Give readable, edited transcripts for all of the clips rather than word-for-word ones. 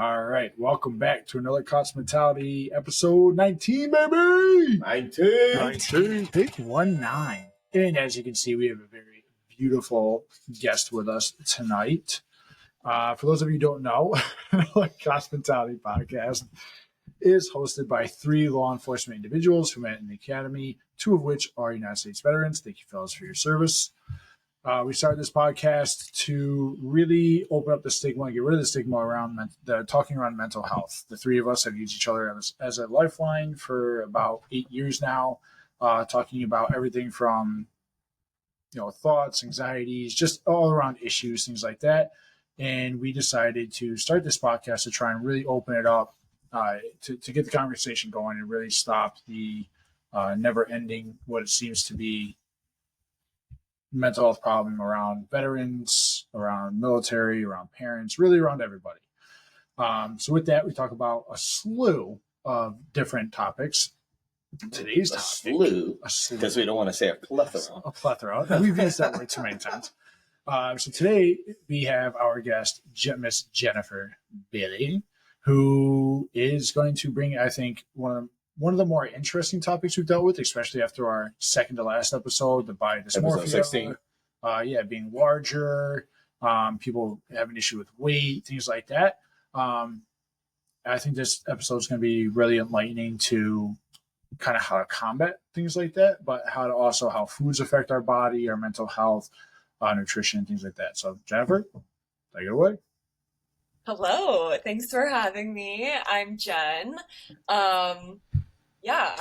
All right, welcome back to another Cost Mentality episode 19, baby! 19, pick 19. And as you can see, we have a very beautiful guest with us tonight. For those of you who don't know, Cost Mentality podcast is hosted by three law enforcement individuals who met in the academy, two of which are United States veterans. Thank you, fellas, for your service. We started this podcast to really open up the stigma and get rid of the stigma around talking around mental health. The three of us have used each other as a lifeline for about 8 years now, talking about everything from thoughts, anxieties, just all around issues, things like that. And we decided to start this podcast to try and really open it up to get the conversation going and really stop the never-ending, what it seems to be, mental health problem around veterans, around military, around parents, really around everybody. So with that, we talk about a slew of different topics. Today's topic, a slew, because we don't want to say a plethora. A plethora. We've used that word too many times. So today we have our guest, Miss Jennifer Bailey, who is going to bring, I think, one of the more interesting topics we've dealt with, especially after our second to last episode, the body dysmorphia. Episode 16. Being larger, people have an issue with weight, things like that. I think this episode is going to be really enlightening to kind of how to combat things like that, but how foods affect our body, our mental health, nutrition, things like that. So Jennifer, take it away. Hello, thanks for having me. I'm Jen.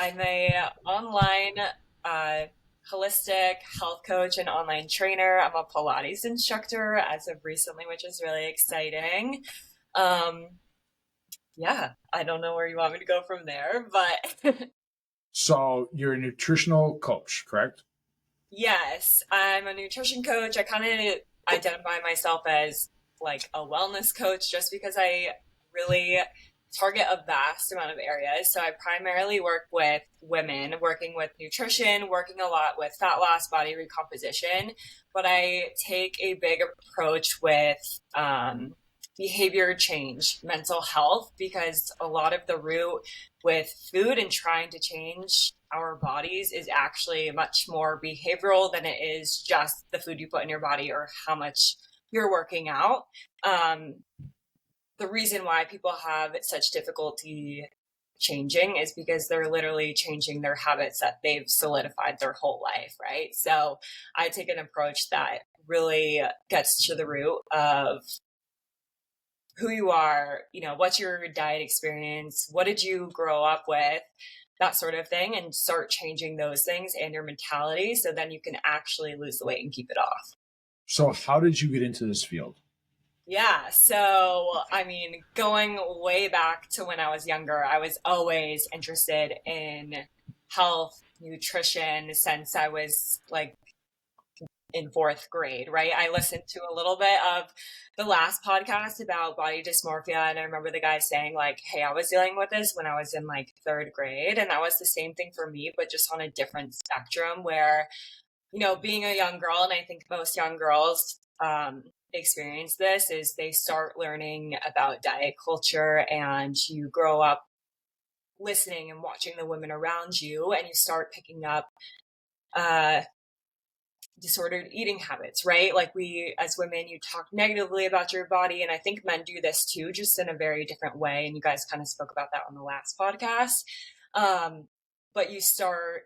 I'm a online holistic health coach and online trainer. I'm a Pilates instructor as of recently, which is really exciting. I don't know where you want me to go from there, but So you're a nutritional coach, correct? Yes, I'm a nutrition coach. I kind of identify myself as like a wellness coach just because I really target a vast amount of areas. So I primarily work with women, working with nutrition, working a lot with fat loss, body recomposition, but I take a big approach with behavior change, mental health, because a lot of the root with food and trying to change our bodies is actually much more behavioral than it is just the food you put in your body or how much you're working out. The reason why people have such difficulty changing is because they're literally changing their habits that they've solidified their whole life, right? So I take an approach that really gets to the root of who you are, what's your diet experience, what did you grow up with, that sort of thing, and start changing those things and your mentality so then you can actually lose the weight and keep it off. So how did you get into this field? Yeah, so going way back to when I was younger, I was always interested in health, nutrition since I was like in fourth grade, right? I listened to a little bit of the last podcast about body dysmorphia, and I remember the guy saying like, hey, I was dealing with this when I was in like third grade, and that was the same thing for me, but just on a different spectrum where, being a young girl, and I think most young girls experience this, is they start learning about diet culture and you grow up listening and watching the women around you, and you start picking up disordered eating habits, right? Like we, as women, you talk negatively about your body. And I think men do this too, just in a very different way. And you guys kind of spoke about that on the last podcast. But you start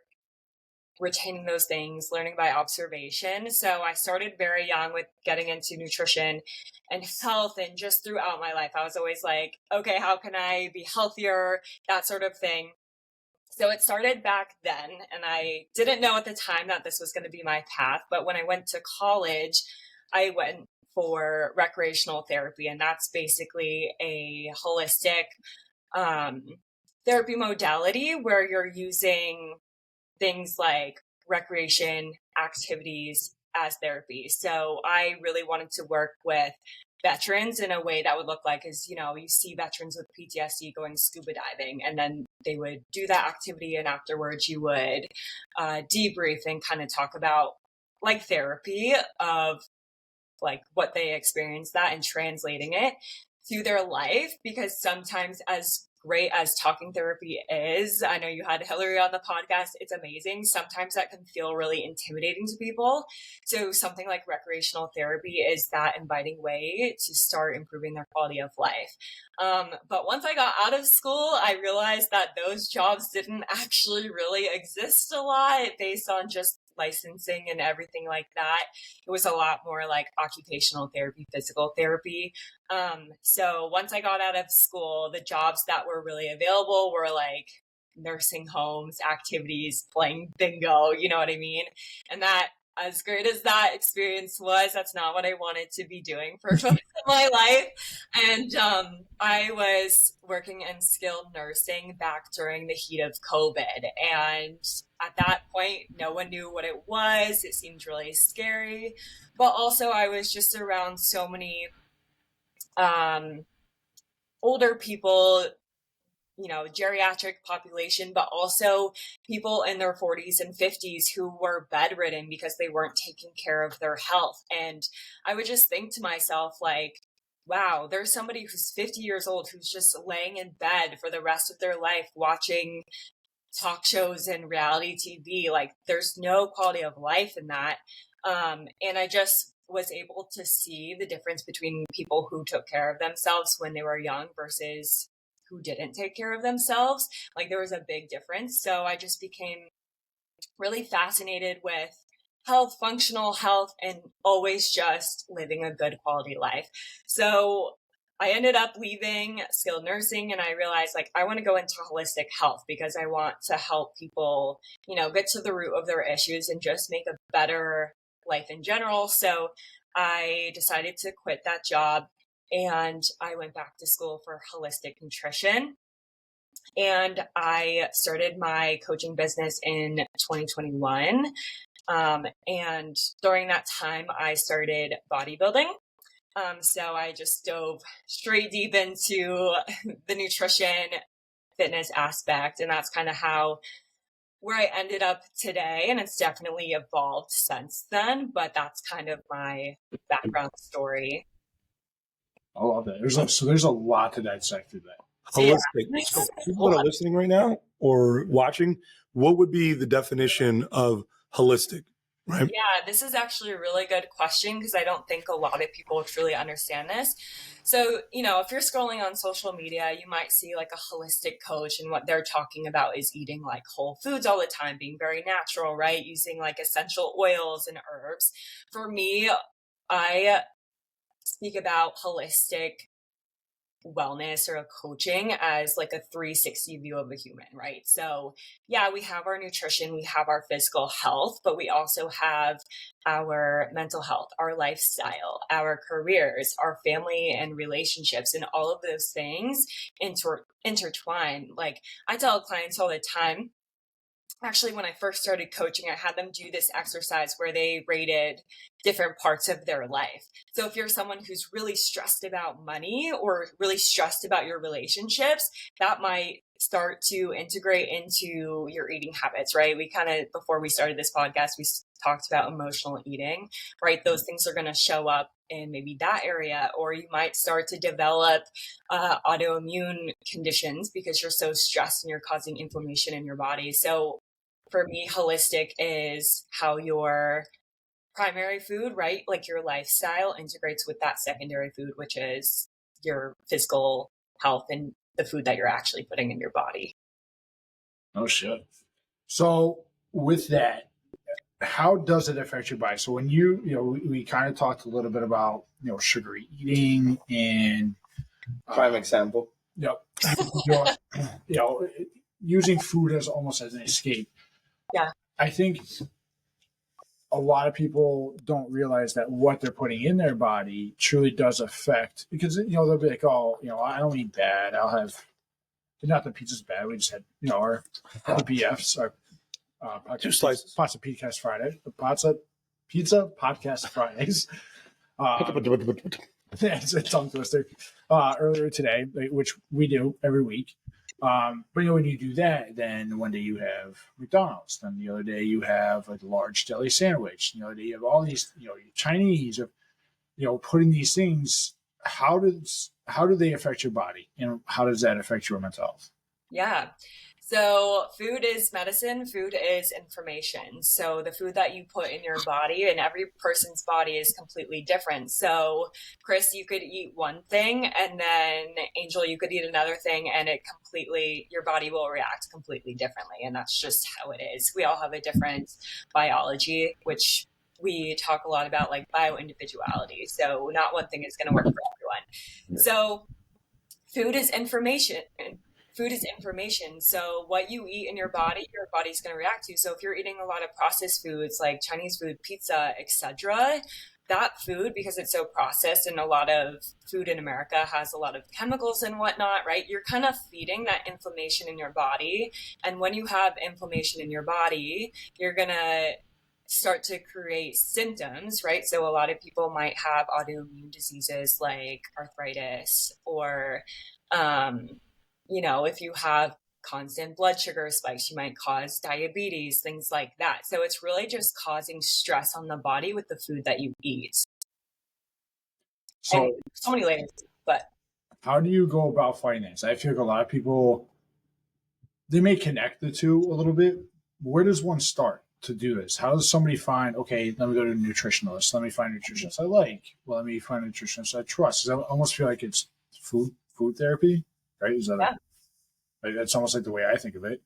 retaining those things, learning by observation. So I started very young with getting into nutrition and health. And just throughout my life, I was always like, okay, how can I be healthier? That sort of thing. So it started back then, and I didn't know at the time that this was going to be my path. But when I went to college, I went for recreational therapy, and that's basically a holistic therapy modality where you're using things like recreation activities as therapy. So I really wanted to work with veterans in a way that would look like is, you see veterans with PTSD going scuba diving, and then they would do that activity, and afterwards you would debrief and kind of talk about like therapy of like what they experienced that and translating it. to their life, because sometimes, as great as talking therapy is, I know you had Hillary on the podcast, it's amazing. Sometimes that can feel really intimidating to people. So something like recreational therapy is that inviting way to start improving their quality of life. But once I got out of school, I realized that those jobs didn't actually really exist a lot based on just licensing and everything like that. It was a lot more like occupational therapy, physical therapy. So once I got out of school, the jobs that were really available were like nursing homes, activities, playing bingo, you know what I mean? And that, as great as that experience was, that's not what I wanted to be doing for most of my life. And I was working in skilled nursing back during the heat of COVID. And at that point, no one knew what it was. It seemed really scary. But also, I was just around so many older people, geriatric population, but also people in their 40s and 50s who were bedridden because they weren't taking care of their health. And I would just think to myself, like, wow, there's somebody who's 50 years old who's just laying in bed for the rest of their life watching talk shows and reality TV. Like, there's no quality of life in that. And I just was able to see the difference between people who took care of themselves when they were young versus who didn't take care of themselves. Like, there was a big difference. So I just became really fascinated with health, functional health, and always just living a good quality life. So I ended up leaving skilled nursing, and I realized, like, I want to go into holistic health because I want to help people, get to the root of their issues and just make a better life in general. So I decided to quit that job, and I went back to school for holistic nutrition. And I started my coaching business in 2021. And during that time, I started bodybuilding. So I just dove straight deep into the nutrition fitness aspect. And that's kind of where I ended up today. And it's definitely evolved since then, but that's kind of my background story. I love that. There's a lot to dissect through that. Holistic. Yeah. So people that are listening right now or watching, what would be the definition of holistic? Right? Yeah, this is actually a really good question because I don't think a lot of people truly understand this. So, if you're scrolling on social media, you might see like a holistic coach, and what they're talking about is eating like whole foods all the time, being very natural, right? Using like essential oils and herbs. For me, I speak about holistic wellness or coaching as like a 360 view of a human, right? So yeah, we have our nutrition, we have our physical health, but we also have our mental health, our lifestyle, our careers, our family and relationships, and all of those things intertwine. Like, I tell clients all the time, actually, when I first started coaching, I had them do this exercise where they rated different parts of their life. So if you're someone who's really stressed about money or really stressed about your relationships, that might start to integrate into your eating habits, right? We kind of, before we started this podcast, we talked about emotional eating, right? Those things are going to show up in maybe that area, or you might start to develop autoimmune conditions because you're so stressed and you're causing inflammation in your body. So for me, holistic is how your primary food, right, like your lifestyle, integrates with that secondary food, which is your physical health and the food that you're actually putting in your body. Oh, shit. So with that, how does it affect your body? So when we kind of talked a little bit about, sugary eating and prime example. Yep. Using food as almost as an escape. Yeah. I think a lot of people don't realize that what they're putting in their body truly does affect, because, they'll be like, oh, I don't eat bad. I'll have, not that pizza's bad. We just had, our BFs, our two slices. Pizza Podcast Friday. Pizza Podcast Fridays. It's a tongue twister. Earlier today, which we do every week. But when you do that, then one day you have McDonald's, then the other day you have a large deli sandwich, the other day you have all these, Chinese, putting these things. How does how do they affect your body, and how does that affect your mental health? Yeah. So food is medicine, food is information. So the food that you put in your body, and every person's body is completely different. So Chris, you could eat one thing, and then Angel, you could eat another thing, and your body will react completely differently. And that's just how it is. We all have a different biology, which we talk a lot about, like bio-individuality. So not one thing is going to work for everyone. So food is information. Food is information. So what you eat in your body's going to react to. So if you're eating a lot of processed foods like Chinese food, pizza, etc., that food, because it's so processed, and a lot of food in America has a lot of chemicals and whatnot, right? You're kind of feeding that inflammation in your body. And when you have inflammation in your body, you're going to start to create symptoms, right? So a lot of people might have autoimmune diseases like arthritis, or if you have constant blood sugar spikes, you might cause diabetes, things like that. So it's really just causing stress on the body with the food that you eat. So, and so many layers, but how do you go about fighting this? I feel like a lot of people, they may connect the two a little bit. Where does one start to do this? How does somebody find, okay, let me go to a nutritionalist. Let me find a nutritionist I like. Well, let me find a nutritionist I trust. I almost feel like it's food therapy, right? Is that that's almost like the way I think of it.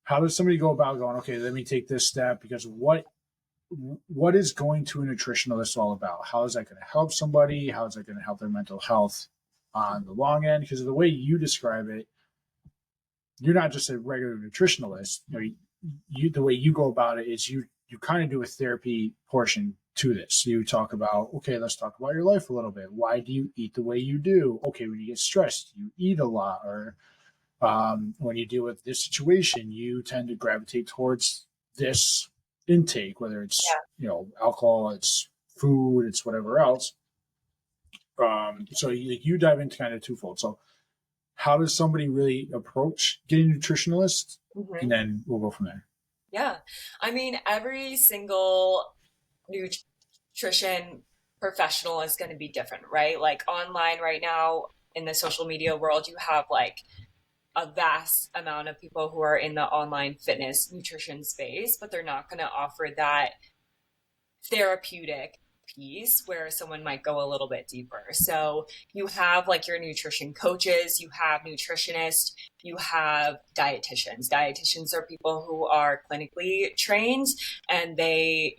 How does somebody go about going, okay, let me take this step? Because what is going to a nutritionalist all about? How is that going to help somebody? How is that going to help their mental health on the long end? Because of the way you describe it, you're not just a regular nutritionalist. The way you go about it is you kind of do a therapy portion to this. You talk about, okay, let's talk about your life a little bit. Why do you eat the way you do? Okay, when you get stressed, you eat a lot, or when you deal with this situation, you tend to gravitate towards this intake, whether it's alcohol, it's food, it's whatever else. So you dive into kind of twofold. So how does somebody really approach getting a nutritionalist? Mm-hmm. And then we'll go from there. Yeah. I mean, every single nutrition professional is going to be different, right? Like online right now in the social media world, you have like a vast amount of people who are in the online fitness nutrition space, but they're not going to offer that therapeutic piece where someone might go a little bit deeper. So you have like your nutrition coaches, you have nutritionists, you have dietitians. Dietitians are people who are clinically trained, and they,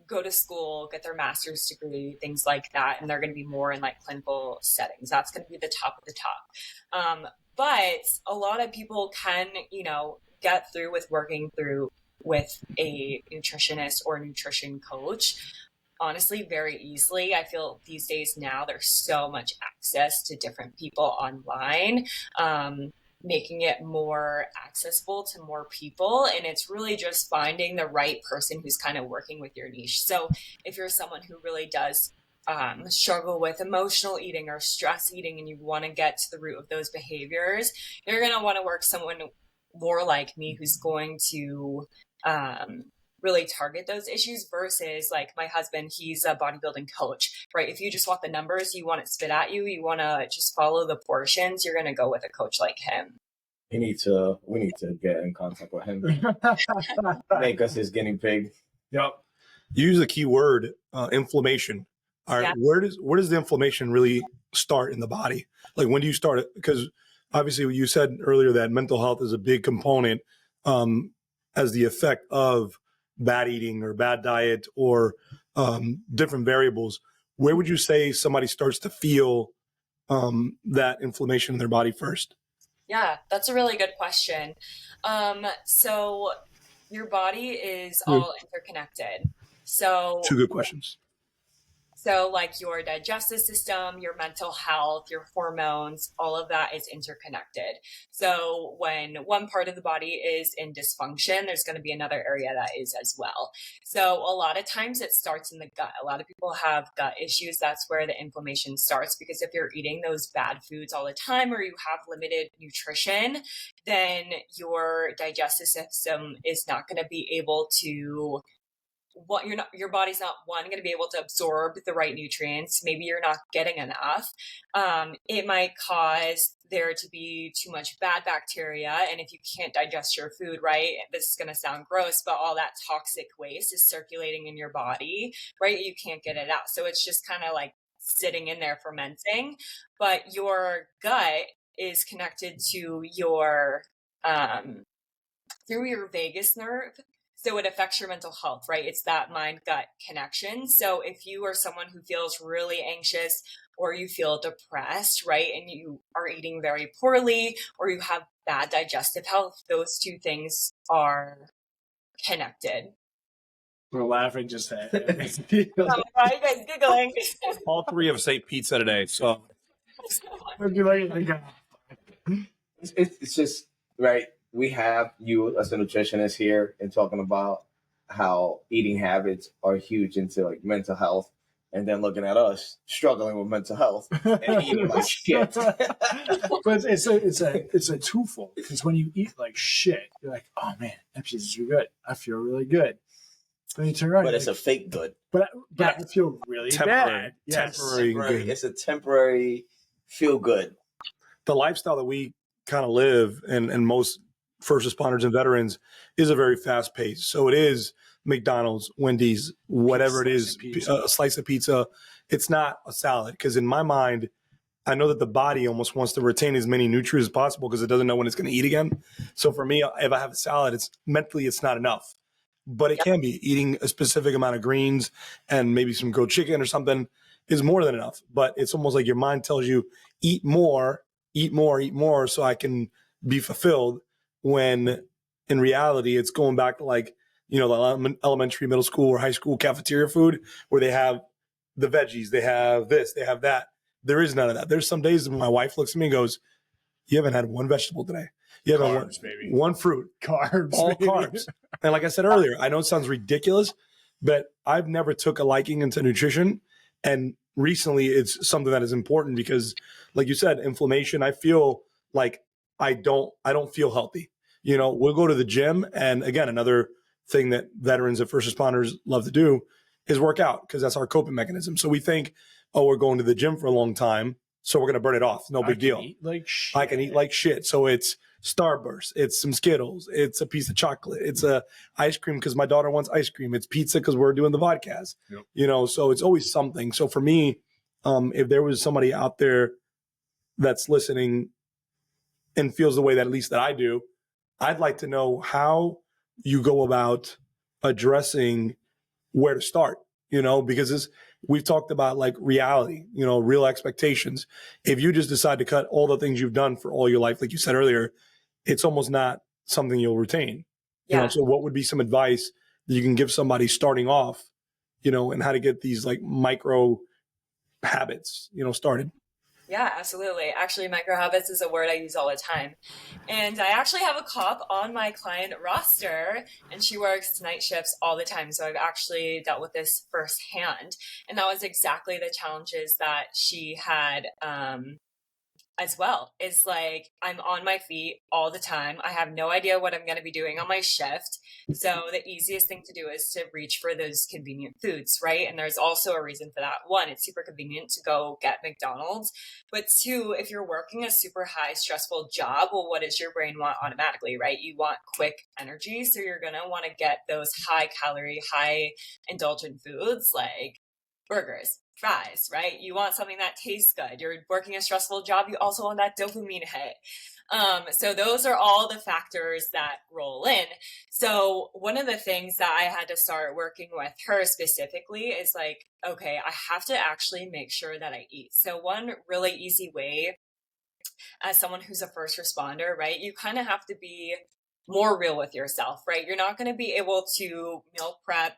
go to school, get their master's degree, things like that. And they're going to be more in like clinical settings. That's going to be the top of the top. But a lot of people can, get through with working through with a nutritionist or nutrition coach, honestly, very easily. I feel these days now there's so much access to different people online, making it more accessible to more people. And it's really just finding the right person who's kind of working with your niche. So if you're someone who really does struggle with emotional eating or stress eating, and you want to get to the root of those behaviors, you're going to want to work someone more like me, who's going to really target those issues, versus like my husband, he's a bodybuilding coach, right? If you just want the numbers, you want it spit at you, you want to just follow the portions, you're going to go with a coach like him. We need to get in contact with him. Make us his guinea pig. Yep. You use the key word, inflammation. All right. Yeah. Where does the inflammation really start in the body? Like, when do you start it? Because obviously you said earlier that mental health is a big component as the effect of bad eating or bad diet or different variables. Where would you say somebody starts to feel that inflammation in their body first? Yeah, that's a really good question. So your body is all interconnected. So two good questions. So like your digestive system, your mental health, your hormones, all of that is interconnected. So when one part of the body is in dysfunction, there's going to be another area that is as well. So a lot of times it starts in the gut. A lot of people have gut issues. That's where the inflammation starts, because if you're eating those bad foods all the time, or you have limited nutrition, then your digestive system is not going to be able to what your body's not going to be able to absorb the right nutrients. Maybe you're not getting enough. It might cause there to be too much bad bacteria. And if you can't digest your food, right, this is going to sound gross, but all that toxic waste is circulating in your body, right? You can't get it out. So it's just kind of like sitting in there fermenting, but your gut is connected to your, through your vagus nerve. So it affects your mental health, right? It's that mind-gut connection. So if you are someone who feels really anxious or you feel depressed, right, and you are eating very poorly or you have bad digestive health, those two things are connected. We're laughing just that. Why are you guys giggling? All three of us ate pizza today, so. It's just, right, we have you as a nutritionist here and talking about how eating habits are huge into like mental health, and then looking at us struggling with mental health and eating like shit. But it's a twofold, because when you eat like shit, you're like, oh man, that pizza's so good. I feel really good. Then you turn around, But it's a fake good. But I feel really bad. Yes. Temporary. It's a temporary feel good. The lifestyle that we kind of live and most first responders and veterans is a very fast pace. So it is McDonald's, Wendy's, whatever it is, a slice of pizza. It's not a salad, because in my mind, I know that the body almost wants to retain as many nutrients as possible because it doesn't know when it's going to eat again. So for me, if I have a salad, it's not enough. But it can be. Eating a specific amount of greens and maybe some grilled chicken or something is more than enough. But it's almost like your mind tells you, eat more, so I can be fulfilled, when in reality, it's going back to like, the elementary, middle school, or high school cafeteria food where they have the veggies, they have this, they have that. There is none of that. There's some days when my wife looks at me and goes, you haven't had one vegetable today. You haven't one fruit. Carbs. All carbs. And like I said earlier, I know it sounds ridiculous, but I've never took a liking into nutrition. And recently it's something that is important because, like you said, inflammation, I feel like I don't feel healthy. We'll go to the gym. And again, another thing that veterans and first responders love to do is work out, because that's our coping mechanism. So we think, oh, we're going to the gym for a long time, so we're going to burn it off. No big deal. I can eat like shit. So it's Starburst, it's some Skittles, it's a piece of chocolate, it's a ice cream because my daughter wants ice cream, it's pizza because we're doing the podcast. Yep. So it's always something. So for me, if there was somebody out there that's listening and feels the way that at least that I do, I'd like to know how you go about addressing where to start, because we've talked about like reality, real expectations. If you just decide to cut all the things you've done for all your life, like you said earlier, it's almost not something you'll retain. Yeah. So what would be some advice that you can give somebody starting off, and how to get these like micro habits, started? Yeah, absolutely. Actually, micro habits is a word I use all the time. And I actually have a cop on my client roster, and she works night shifts all the time. So I've actually dealt with this firsthand. And that was exactly the challenges that she had as well. Is like, I'm on my feet all the time. I have no idea what I'm going to be doing on my shift. So the easiest thing to do is to reach for those convenient foods, right? And there's also a reason for that. One, it's super convenient to go get McDonald's. But two, if you're working a super high stressful job, well, what does your brain want automatically, right? You want quick energy. So you're going to want to get those high calorie, high indulgent foods like burgers, fries, right? You want something that tastes good. You're working a stressful job. You also want that dopamine hit. So those are all the factors that roll in. So one of the things that I had to start working with her specifically is like, okay, I have to actually make sure that I eat. So one really easy way, as someone who's a first responder, right, you kind of have to be more real with yourself, right? You're not going to be able to meal prep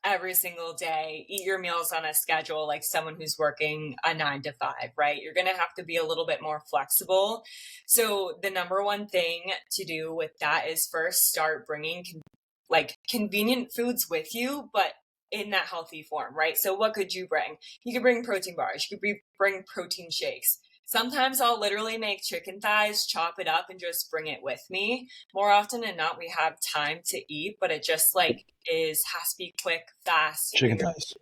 every single day, eat your meals on a schedule like someone who's working a 9 to 5, right? You're going to have to be a little bit more flexible. So the number one thing to do with that is first start bringing convenient foods with you, but in that healthy form, right? So what could you bring? You could bring protein bars, you could bring protein shakes. Sometimes I'll literally make chicken thighs, chop it up, and just bring it with me. More often than not, we have time to eat, but it just has to be quick, fast. Chicken thighs.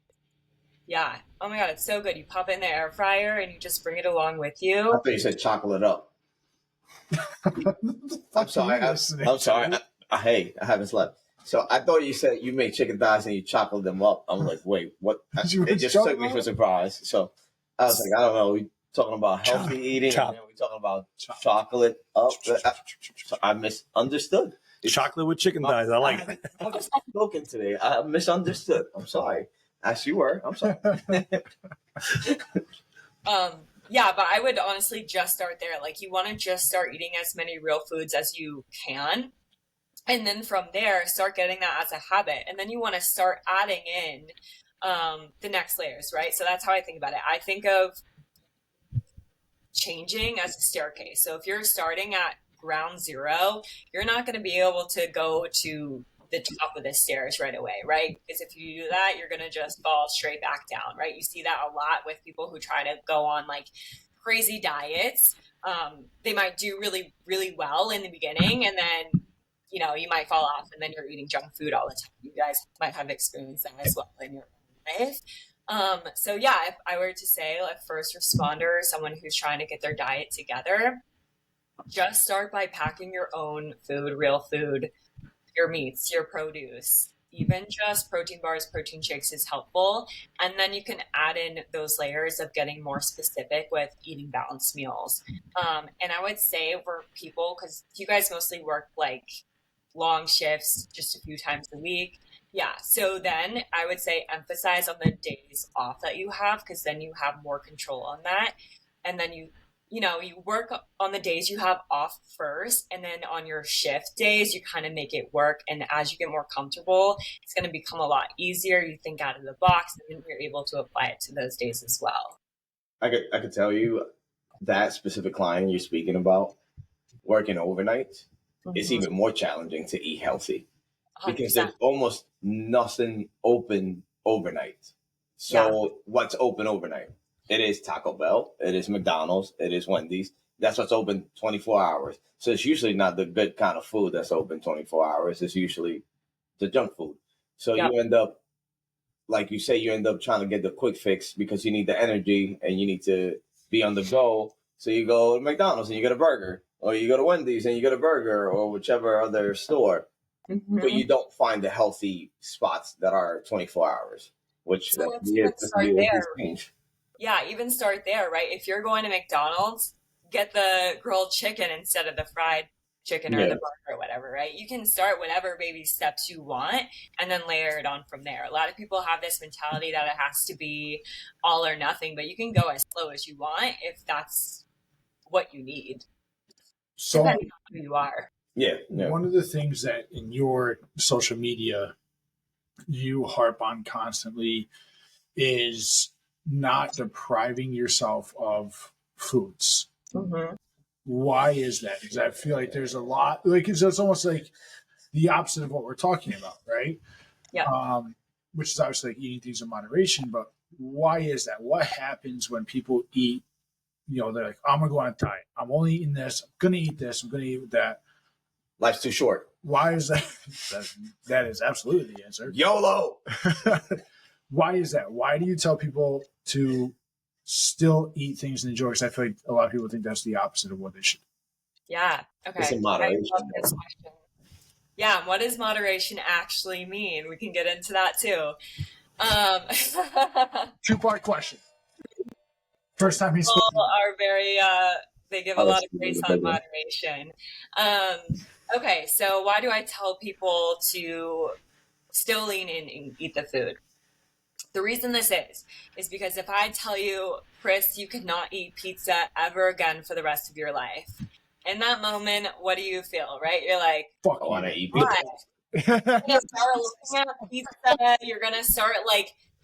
Yeah. Oh my God, it's so good. You pop it in the air fryer and you just bring it along with you. I thought you said chocolate up. I'm sorry. I'm sorry. Hey, I haven't slept. So I thought you said you make chicken thighs and you chocolate them up. I'm like, wait, what? It just took me for surprise. So I was like, I don't know. We talking about healthy eating, and then we talking about chocolate up. So I misunderstood. Chocolate with chicken thighs. I like it. I'm just spoken today. I misunderstood. I'm sorry. As you were. I'm sorry. Yeah, but I would honestly just start there. Like, you want to just start eating as many real foods as you can. And then from there, start getting that as a habit. And then you want to start adding in the next layers, right? So that's how I think about it. I think of changing as a staircase. So if you're starting at ground zero, you're not going to be able to go to the top of the stairs right away, right? Because if you do that, you're going to just fall straight back down, right? You see that a lot with people who try to go on like crazy diets. They might do really, really well in the beginning, and then, you know, you might fall off, and then you're eating junk food all the time. You guys might have experienced that as well in your life. So yeah, if I were to say a first responder, someone who's trying to get their diet together, just start by packing your own food, real food, your meats, your produce. Even just protein bars, protein shakes is helpful. And then you can add in those layers of getting more specific with eating balanced meals. And I would say for people, because you guys mostly work like long shifts just a few times a week. Yeah. So then I would say emphasize on the days off that you have, because then you have more control on that. And then you work on the days you have off first, and then on your shift days, you kind of make it work. And as you get more comfortable, it's going to become a lot easier. You think out of the box, and then you're able to apply it to those days as well. I could tell you that specific client you're speaking about working overnight, it's even more challenging to eat healthy because 100%. there's almost nothing open overnight. So what's open overnight? It is Taco Bell. It is McDonald's. It is Wendy's. That's what's open 24 hours. So it's usually not the good kind of food that's open 24 hours. It's usually the junk food. So you end up, like you say, you end up trying to get the quick fix because you need the energy and you need to be on the go. So you go to McDonald's and you get a burger, or you go to Wendy's and you get a burger, or whichever other store. But you don't find the healthy spots that are 24 hours, which so that's a change. Yeah, even start there, right? If you're going to McDonald's, get the grilled chicken instead of the fried chicken or the burger or whatever, right? You can start whatever baby steps you want and then layer it on from there. A lot of people have this mentality that it has to be all or nothing, but you can go as slow as you want if that's what you need. So, depending on who you are. Yeah. One of the things that in your social media you harp on constantly is not depriving yourself of foods. Why is that? Because I feel like there's a lot, like it's almost like the opposite of what we're talking about, right? Yeah. Which is obviously like eating things in moderation, but why is that? What happens when people eat, they're like, I'm going to go on a diet. I'm only eating this. I'm going to eat this. I'm going to eat that. Life's too short. Why is that? That is absolutely the answer. YOLO. Why is that? Why do you tell people to still eat things and enjoy? Because I feel like a lot of people think that's the opposite of what they should. Yeah. Okay. It's in moderation. I love this question. Yeah. What does moderation actually mean? We can get into that too. 2-part question. First time he's people are very they give a lot of grace on moderation. Okay, so why do I tell people to still lean in and eat the food? The reason this is because if I tell you, Chris, you cannot eat pizza ever again for the rest of your life, in that moment, what do you feel, right? You're like, fuck, I want to eat pizza. You're gonna start looking at pizza.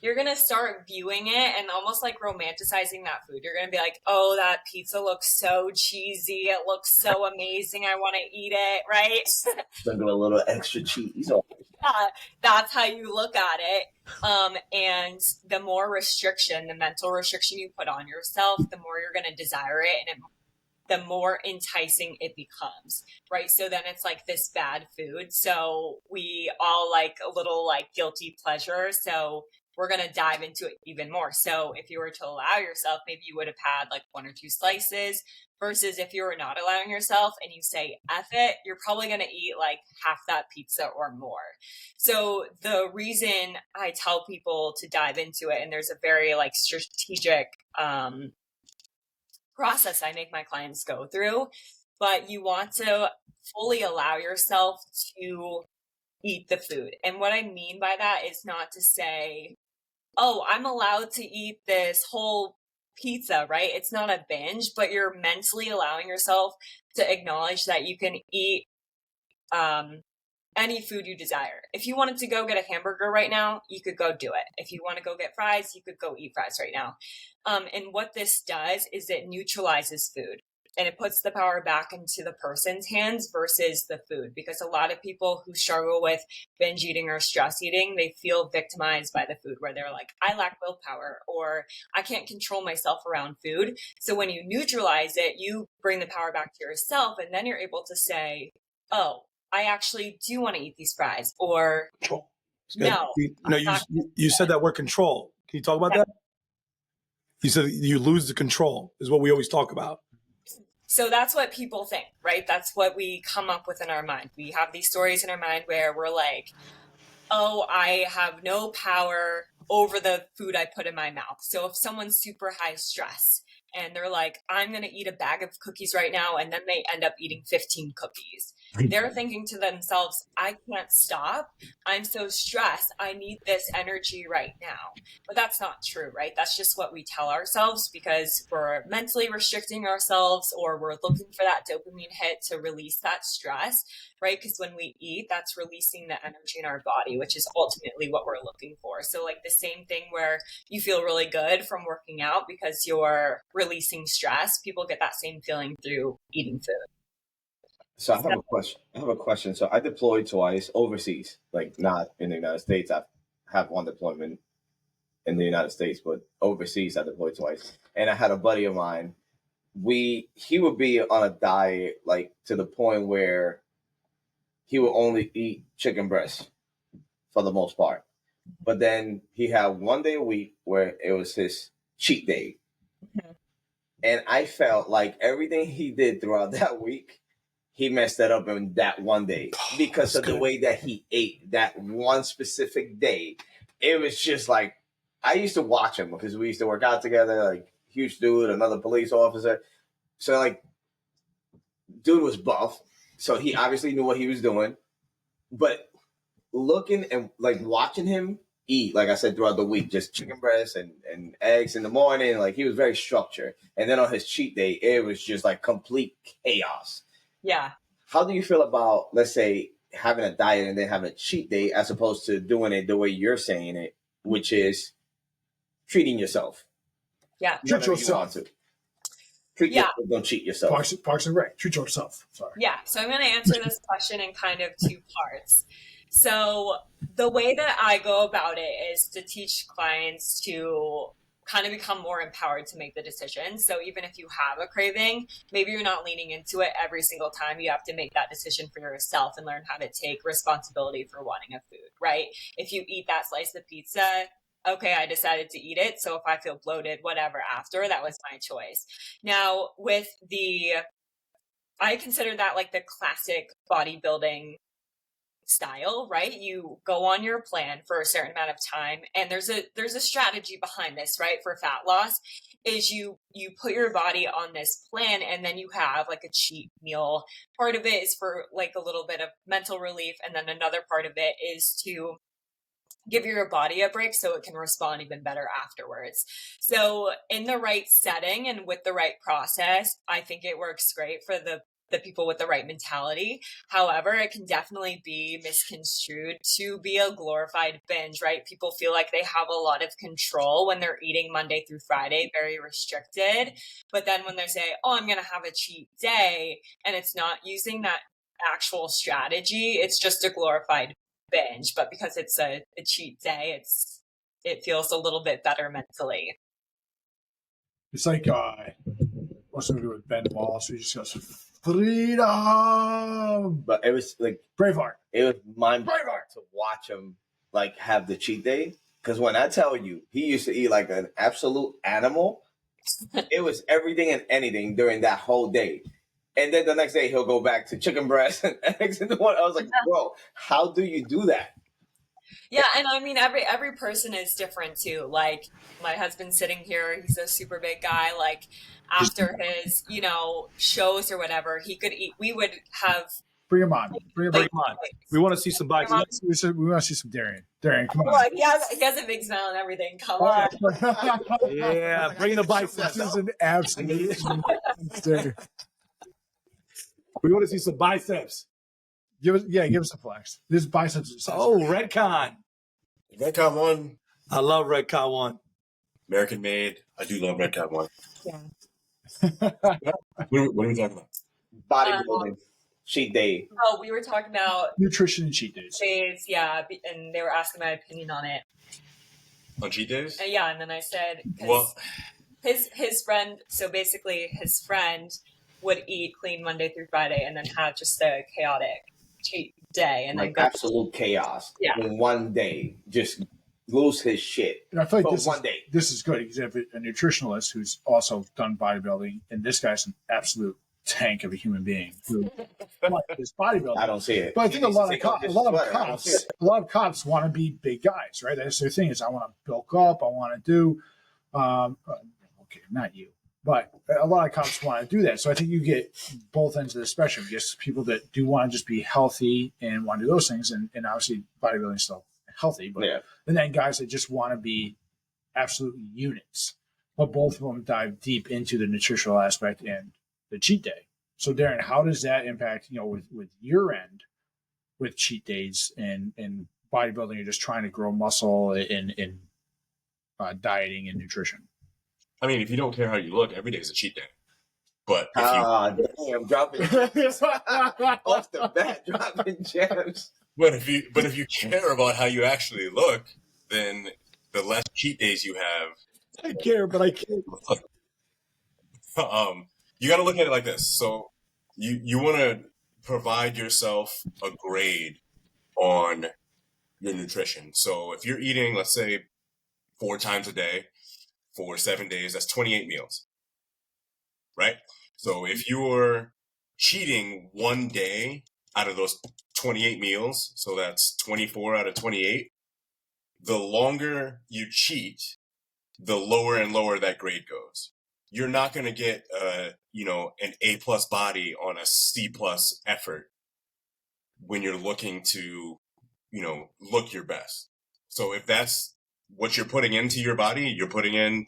You're gonna start viewing it and almost like romanticizing that food. You're gonna be like, oh, that pizza looks so cheesy. It looks so amazing. I want to eat it, right? Sprinkle a little extra cheese on it. Yeah, that's how you look at it. And the more restriction, the mental restriction you put on yourself, the more you're going to desire it, and the more enticing it becomes, right? So then it's like this bad food. So we all like a little like guilty pleasure. So we're going to dive into it even more. So if you were to allow yourself, maybe you would have had like 1 or 2 slices, versus if you were not allowing yourself and you say F it, you're probably going to eat like half that pizza or more. So the reason I tell people to dive into it, and there's a very like strategic process I make my clients go through, but you want to fully allow yourself to eat the food. And what I mean by that is not to say, oh, I'm allowed to eat this whole pizza, right? It's not a binge, but you're mentally allowing yourself to acknowledge that you can eat any food you desire. If you wanted to go get a hamburger right now, you could go do it. If you want to go get fries, you could go eat fries right now. And what this does is it neutralizes food, and it puts the power back into the person's hands versus the food. Because a lot of people who struggle with binge eating or stress eating, they feel victimized by the food, where they're like, I lack willpower, or I can't control myself around food. So when you neutralize it, you bring the power back to yourself, and then you're able to say, oh, I actually do want to eat these fries, or Control. no. You said that word control. Can you talk about that? You said you lose the control is what we always talk about. So that's what people think, right? That's what we come up with in our mind. We have these stories in our mind where we're like, oh, I have no power over the food I put in my mouth. So if someone's super high stress and they're like, I'm going to eat a bag of cookies right now, and then they end up eating 15 cookies, they're thinking to themselves, I can't stop. I'm so stressed. I need this energy right now. But that's not true, right? That's just what we tell ourselves because we're mentally restricting ourselves, or we're looking for that dopamine hit to release that stress, right? Because when we eat, that's releasing the energy in our body, which is ultimately what we're looking for. So like the same thing where you feel really good from working out because you're releasing stress, people get that same feeling through eating food. So I have a question. So I deployed twice overseas, like not in the United States. I have one deployment in the United States, but overseas I deployed twice. And I had a buddy of mine. He would be on a diet like to the point where he would only eat chicken breast for the most part. But then he had 1 day a week where it was his cheat day. Mm-hmm. And I felt like everything he did throughout that week, he messed that up in that 1 day because of the way that he ate that one specific day. It was just like, I used to watch him because we used to work out together, like huge dude, another police officer. So like, dude was buff. So he obviously knew what he was doing. But looking and like watching him eat, like I said, throughout the week, just chicken breast and eggs in the morning, like he was very structured. And then on his cheat day, it was just like complete chaos. Yeah. How do you feel about, let's say, having a diet and then having a cheat day as opposed to doing it the way you're saying it, which is treating yourself? Yeah. Treat yourself. Treat yourself, don't cheat yourself. Parks and Rec. Treat yourself. Sorry. Yeah. So I'm going to answer this question in kind of 2 parts. So the way that I go about it is to teach clients to kind of become more empowered to make the decision. So even if you have a craving, maybe you're not leaning into it every single time. You have to make that decision for yourself and learn how to take responsibility for wanting a food, right? If you eat that slice of pizza, okay, I decided to eat it. So if I feel bloated, whatever after, that was my choice. Now I consider that like the classic bodybuilding style, right? You go on your plan for a certain amount of time, and there's a strategy behind this, right? For fat loss is you put your body on this plan, and then you have like a cheat meal. Part of it is for like a little bit of mental relief, and then another part of it is to give your body a break so it can respond even better afterwards. So in the right setting and with the right process, I think it works great for the people with the right mentality. However, it can definitely be misconstrued to be a glorified binge, right? People feel like they have a lot of control when they're eating Monday through Friday, very restricted. But then when they say, oh, I'm going to have a cheat day, and it's not using that actual strategy, it's just a glorified binge, but because it's a cheat day, it feels a little bit better mentally. It's like what's the movie with Ben Wallace? He just goes freedom. But it was like Braveheart. It was mind-blowing to watch him like have the cheat day. Because when I tell you, he used to eat like an absolute animal. It was everything and anything during that whole day. And then the next day he'll go back to chicken breast and eggs and what. I was like, bro, how do you do that? Yeah, and I mean every person is different too. Like my husband sitting here, he's a super big guy. Like after his, shows or whatever, he could eat. We would have. Bring him on. Bring him on. We want to see some biceps. We want to see some Darian. Darian, come on. Well, he has a big smile and everything. Come on. Yeah, bring the biceps. This is an absolute. We want to see some biceps. Give us a flex. This biceps is Redcon. Redcon 1. I love Redcon 1. American made. I do love Redcon 1. Yeah. What are we talking about? Bodybuilding. Cheat day. Oh, we were talking about nutrition and cheat days. Yeah, and they were asking my opinion on it. On cheat days? Yeah, and then I said, well, his friend, so basically his friend would eat clean Monday through Friday and then have just a chaotic cheat day. And like then absolute chaos. Yeah. In one day, just lose his shit. And I feel like this is good. Because a nutritionalist who's also done bodybuilding, and this guy's an absolute tank of a human being who is bodybuilding. I don't see it. But I think a lot of cops want to be big guys, right? That's their thing is I want to bulk up. I want to do, okay, not you, but a lot of cops want to do that. So I think you get both ends of the spectrum. Just people that do want to just be healthy and want to do those things. And obviously bodybuilding is still healthy, but and then guys that just want to be absolute units. But both of them dive deep into the nutritional aspect and the cheat day. So Darren, how does that impact, with your end with cheat days and bodybuilding? You're just trying to grow muscle in dieting and nutrition. I mean, if you don't care how you look, every day is a cheat day. But if damn, dropping gems. Off the bat, dropping gems. But if you care about how you actually look, then the less cheat days you have. I care, but I can't. You got to look at it like this. So you want to provide yourself a grade on your nutrition. So if you're eating, let's say, 4 times a day for 7 days, that's 28 meals, right? So if you're cheating one day out of those 28 meals, so that's 24 out of 28, the longer you cheat, the lower and lower that grade goes. You're not going to get, an A+ body on a C+ effort when you're looking to, look your best. So if that's what you're putting into your body, you're putting in,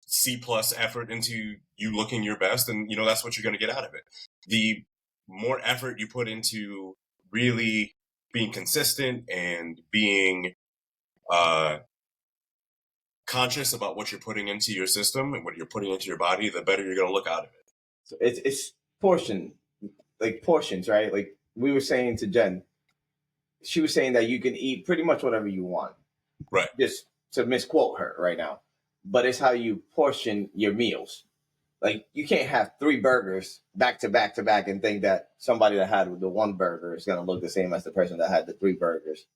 C+ effort into you looking your best, and, that's what you're going to get out of it. The more effort you put into really being consistent and being, conscious about what you're putting into your system and what you're putting into your body, the better you're going to look out of it. So it's portions, right? Like we were saying to Jen, she was saying that you can eat pretty much whatever you want. Right. Just to misquote her right now. But it's how you portion your meals. Like you can't have 3 burgers back to back to back and think that somebody that had the 1 burger is going to look the same as the person that had the 3 burgers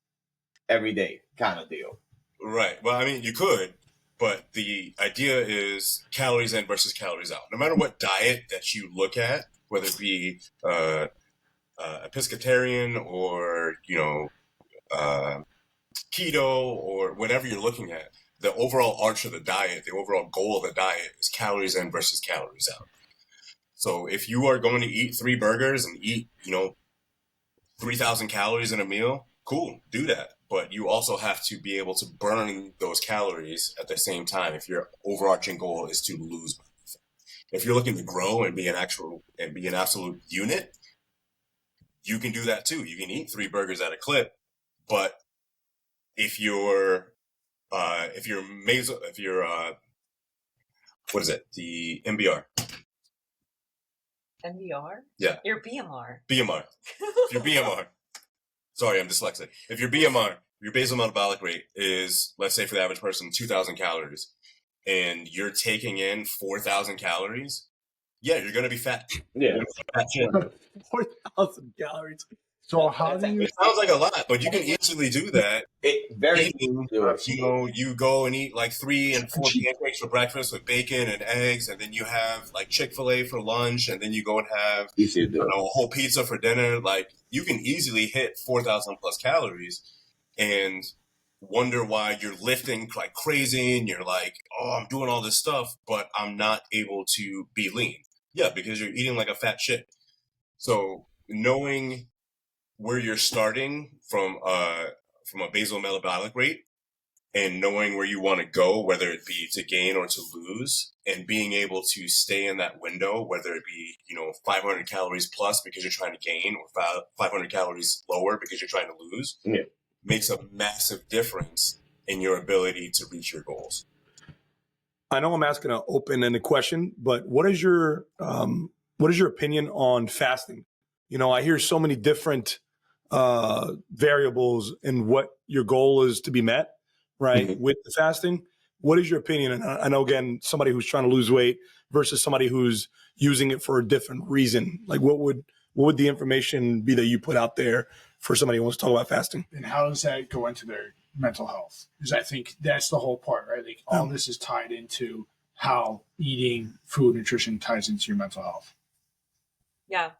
every day kind of deal. Right. Well, I mean, you could, but the idea is calories in versus calories out. No matter what diet that you look at, whether it be a pescatarian or, keto or whatever you're looking at, the overall arch of the diet, the overall goal of the diet is calories in versus calories out. So if you are going to eat 3 burgers and eat, 3,000 calories in a meal, cool, do that. But you also have to be able to burn those calories at the same time if your overarching goal is to lose weight. If you're looking to grow and be an absolute unit, you can do that too. You can eat 3 burgers at a clip, but if you're the MBR. NBR? Yeah. Your BMR. BMR. If your BMR, sorry, I'm dyslexic. If your BMR, your basal metabolic rate is, let's say for the average person, 2,000 calories, and you're taking in 4,000 calories, yeah, you're going to be fat. Yeah. 4,000 calories. So how do you? It sounds like a lot, but you can easily do that. Eating, you go and eat like 3 and 4 pancakes for breakfast with bacon and eggs, and then you have like Chick-fil-A for lunch, and then you go and have a whole pizza for dinner. Like, you can easily hit 4,000 plus calories and wonder why you're lifting like crazy and you're like, oh, I'm doing all this stuff, but I'm not able to be lean. Yeah, because you're eating like a fat shit. So knowing where you're starting from a basal metabolic rate and knowing where you want to go, whether it be to gain or to lose, and being able to stay in that window, whether it be, 500 calories plus because you're trying to gain or 500 calories lower because you're trying to lose, makes a massive difference in your ability to reach your goals. I know I'm asking an open-ended question, but what is your opinion on fasting? I hear so many different variables in what your goal is to be met, right? With the fasting. What is your opinion? And I know, again, somebody who's trying to lose weight versus somebody who's using it for a different reason. Like, what would the information be that you put out there for somebody who wants to talk about fasting? And how does that go into their mental health? Because I think that's the whole part, right? Like, all this is tied into how eating, food, nutrition ties into your mental health. Yeah.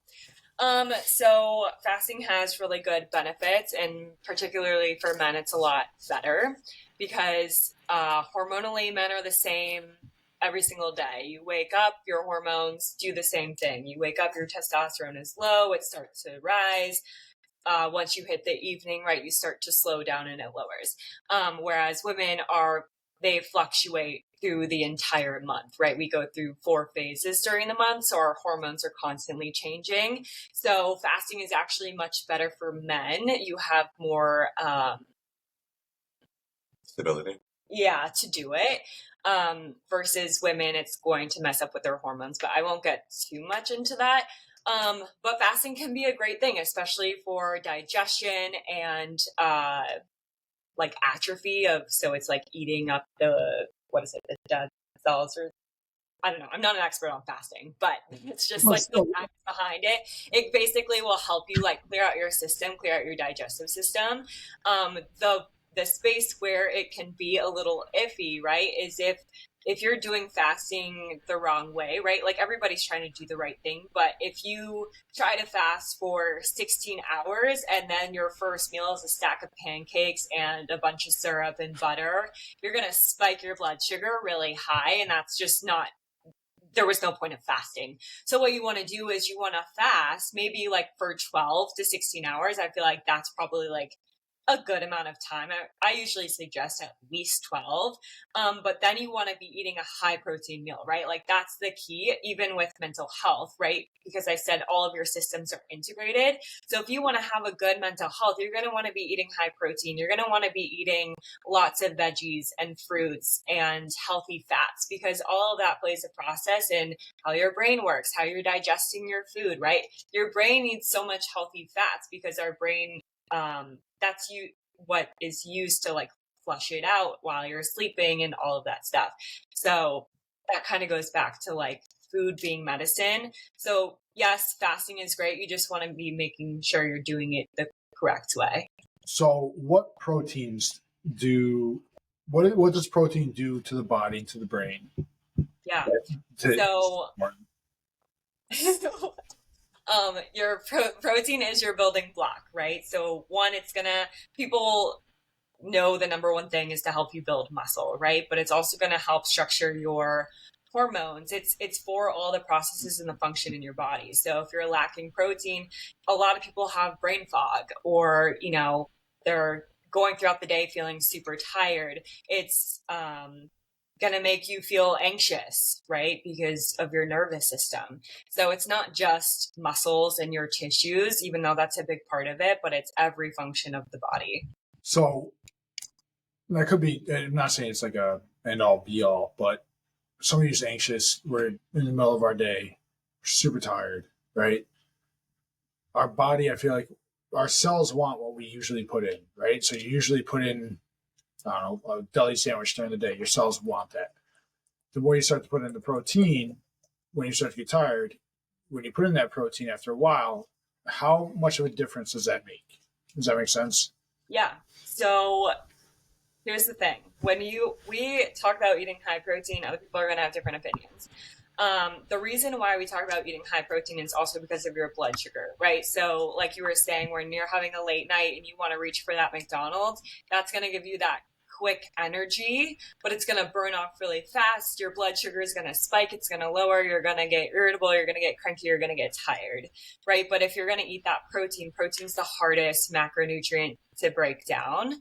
So fasting has really good benefits, and particularly for men, it's a lot better because hormonally men are the same every single day. You wake up, your hormones do the same thing. You wake up, your testosterone is low, it starts to rise. Once you hit the evening, right, you start to slow down and it lowers. Whereas women they fluctuate through the entire month, right? We go through 4 phases during the month, so our hormones are constantly changing. So fasting is actually much better for men. You have more stability. Yeah, to do it. Versus women, it's going to mess up with their hormones, but I won't get too much into that. But fasting can be a great thing, especially for digestion and like atrophy so it's like eating up the dead cells, or I don't know. I'm not an expert on fasting, but it's just like the science behind it. It basically will help you like clear out your system, clear out your digestive system. The space where it can be a little iffy, right, is if you're doing fasting the wrong way, right? Like, everybody's trying to do the right thing, but if you try to fast for 16 hours and then your first meal is a stack of pancakes and a bunch of syrup and butter, you're going to spike your blood sugar really high, and that's just not, there was no point of fasting. So what you want to do is you want to fast maybe like for 12 to 16 hours. I feel like that's probably like a good amount of time. I usually suggest at least 12. But then you want to be eating a high protein meal, right? Like, that's the key, even with mental health, right? Because I said all of your systems are integrated. So if you want to have a good mental health, you're going to want to be eating high protein. You're going to want to be eating lots of veggies and fruits and healthy fats, because all of that plays a process in how your brain works, how you're digesting your food, right? Your brain needs so much healthy fats because our brain, that's what is used to like flush it out while you're sleeping and all of that stuff. So that kind of goes back to like food being medicine. So yes, fasting is great. You just want to be making sure you're doing it the correct way. So what does protein do to the body, to the brain? Yeah. Your protein is your building block, right? So one, people know the number one thing is to help you build muscle, right? But it's also going to help structure your hormones. It's for all the processes and the function in your body. So if you're lacking protein, a lot of people have brain fog, or, they're going throughout the day feeling super tired. It's, going to make you feel anxious, right? Because of your nervous system. So it's not just muscles and your tissues, even though that's a big part of it, but it's every function of the body. So that could be, I'm not saying it's like a end all be all, but somebody who's anxious, we're in the middle of our day, super tired, right? Our body, I feel like our cells want what we usually put in, right? So you usually put in, I don't know, a deli sandwich during the day. Your cells want that. The more you start to put in the protein, when you start to get tired, when you put in that protein after a while, how much of a difference does that make? Does that make sense? Yeah. So here's the thing. When we talk about eating high protein, other people are going to have different opinions. The reason why we talk about eating high protein is also because of your blood sugar, right? So like you were saying, when you're having a late night and you want to reach for that McDonald's, that's going to give you that quick energy, but it's going to burn off really fast. Your blood sugar is going to spike. It's going to lower. You're going to get irritable. You're going to get cranky. You're going to get tired, right? But if you're going to eat that protein's the hardest macronutrient to break down.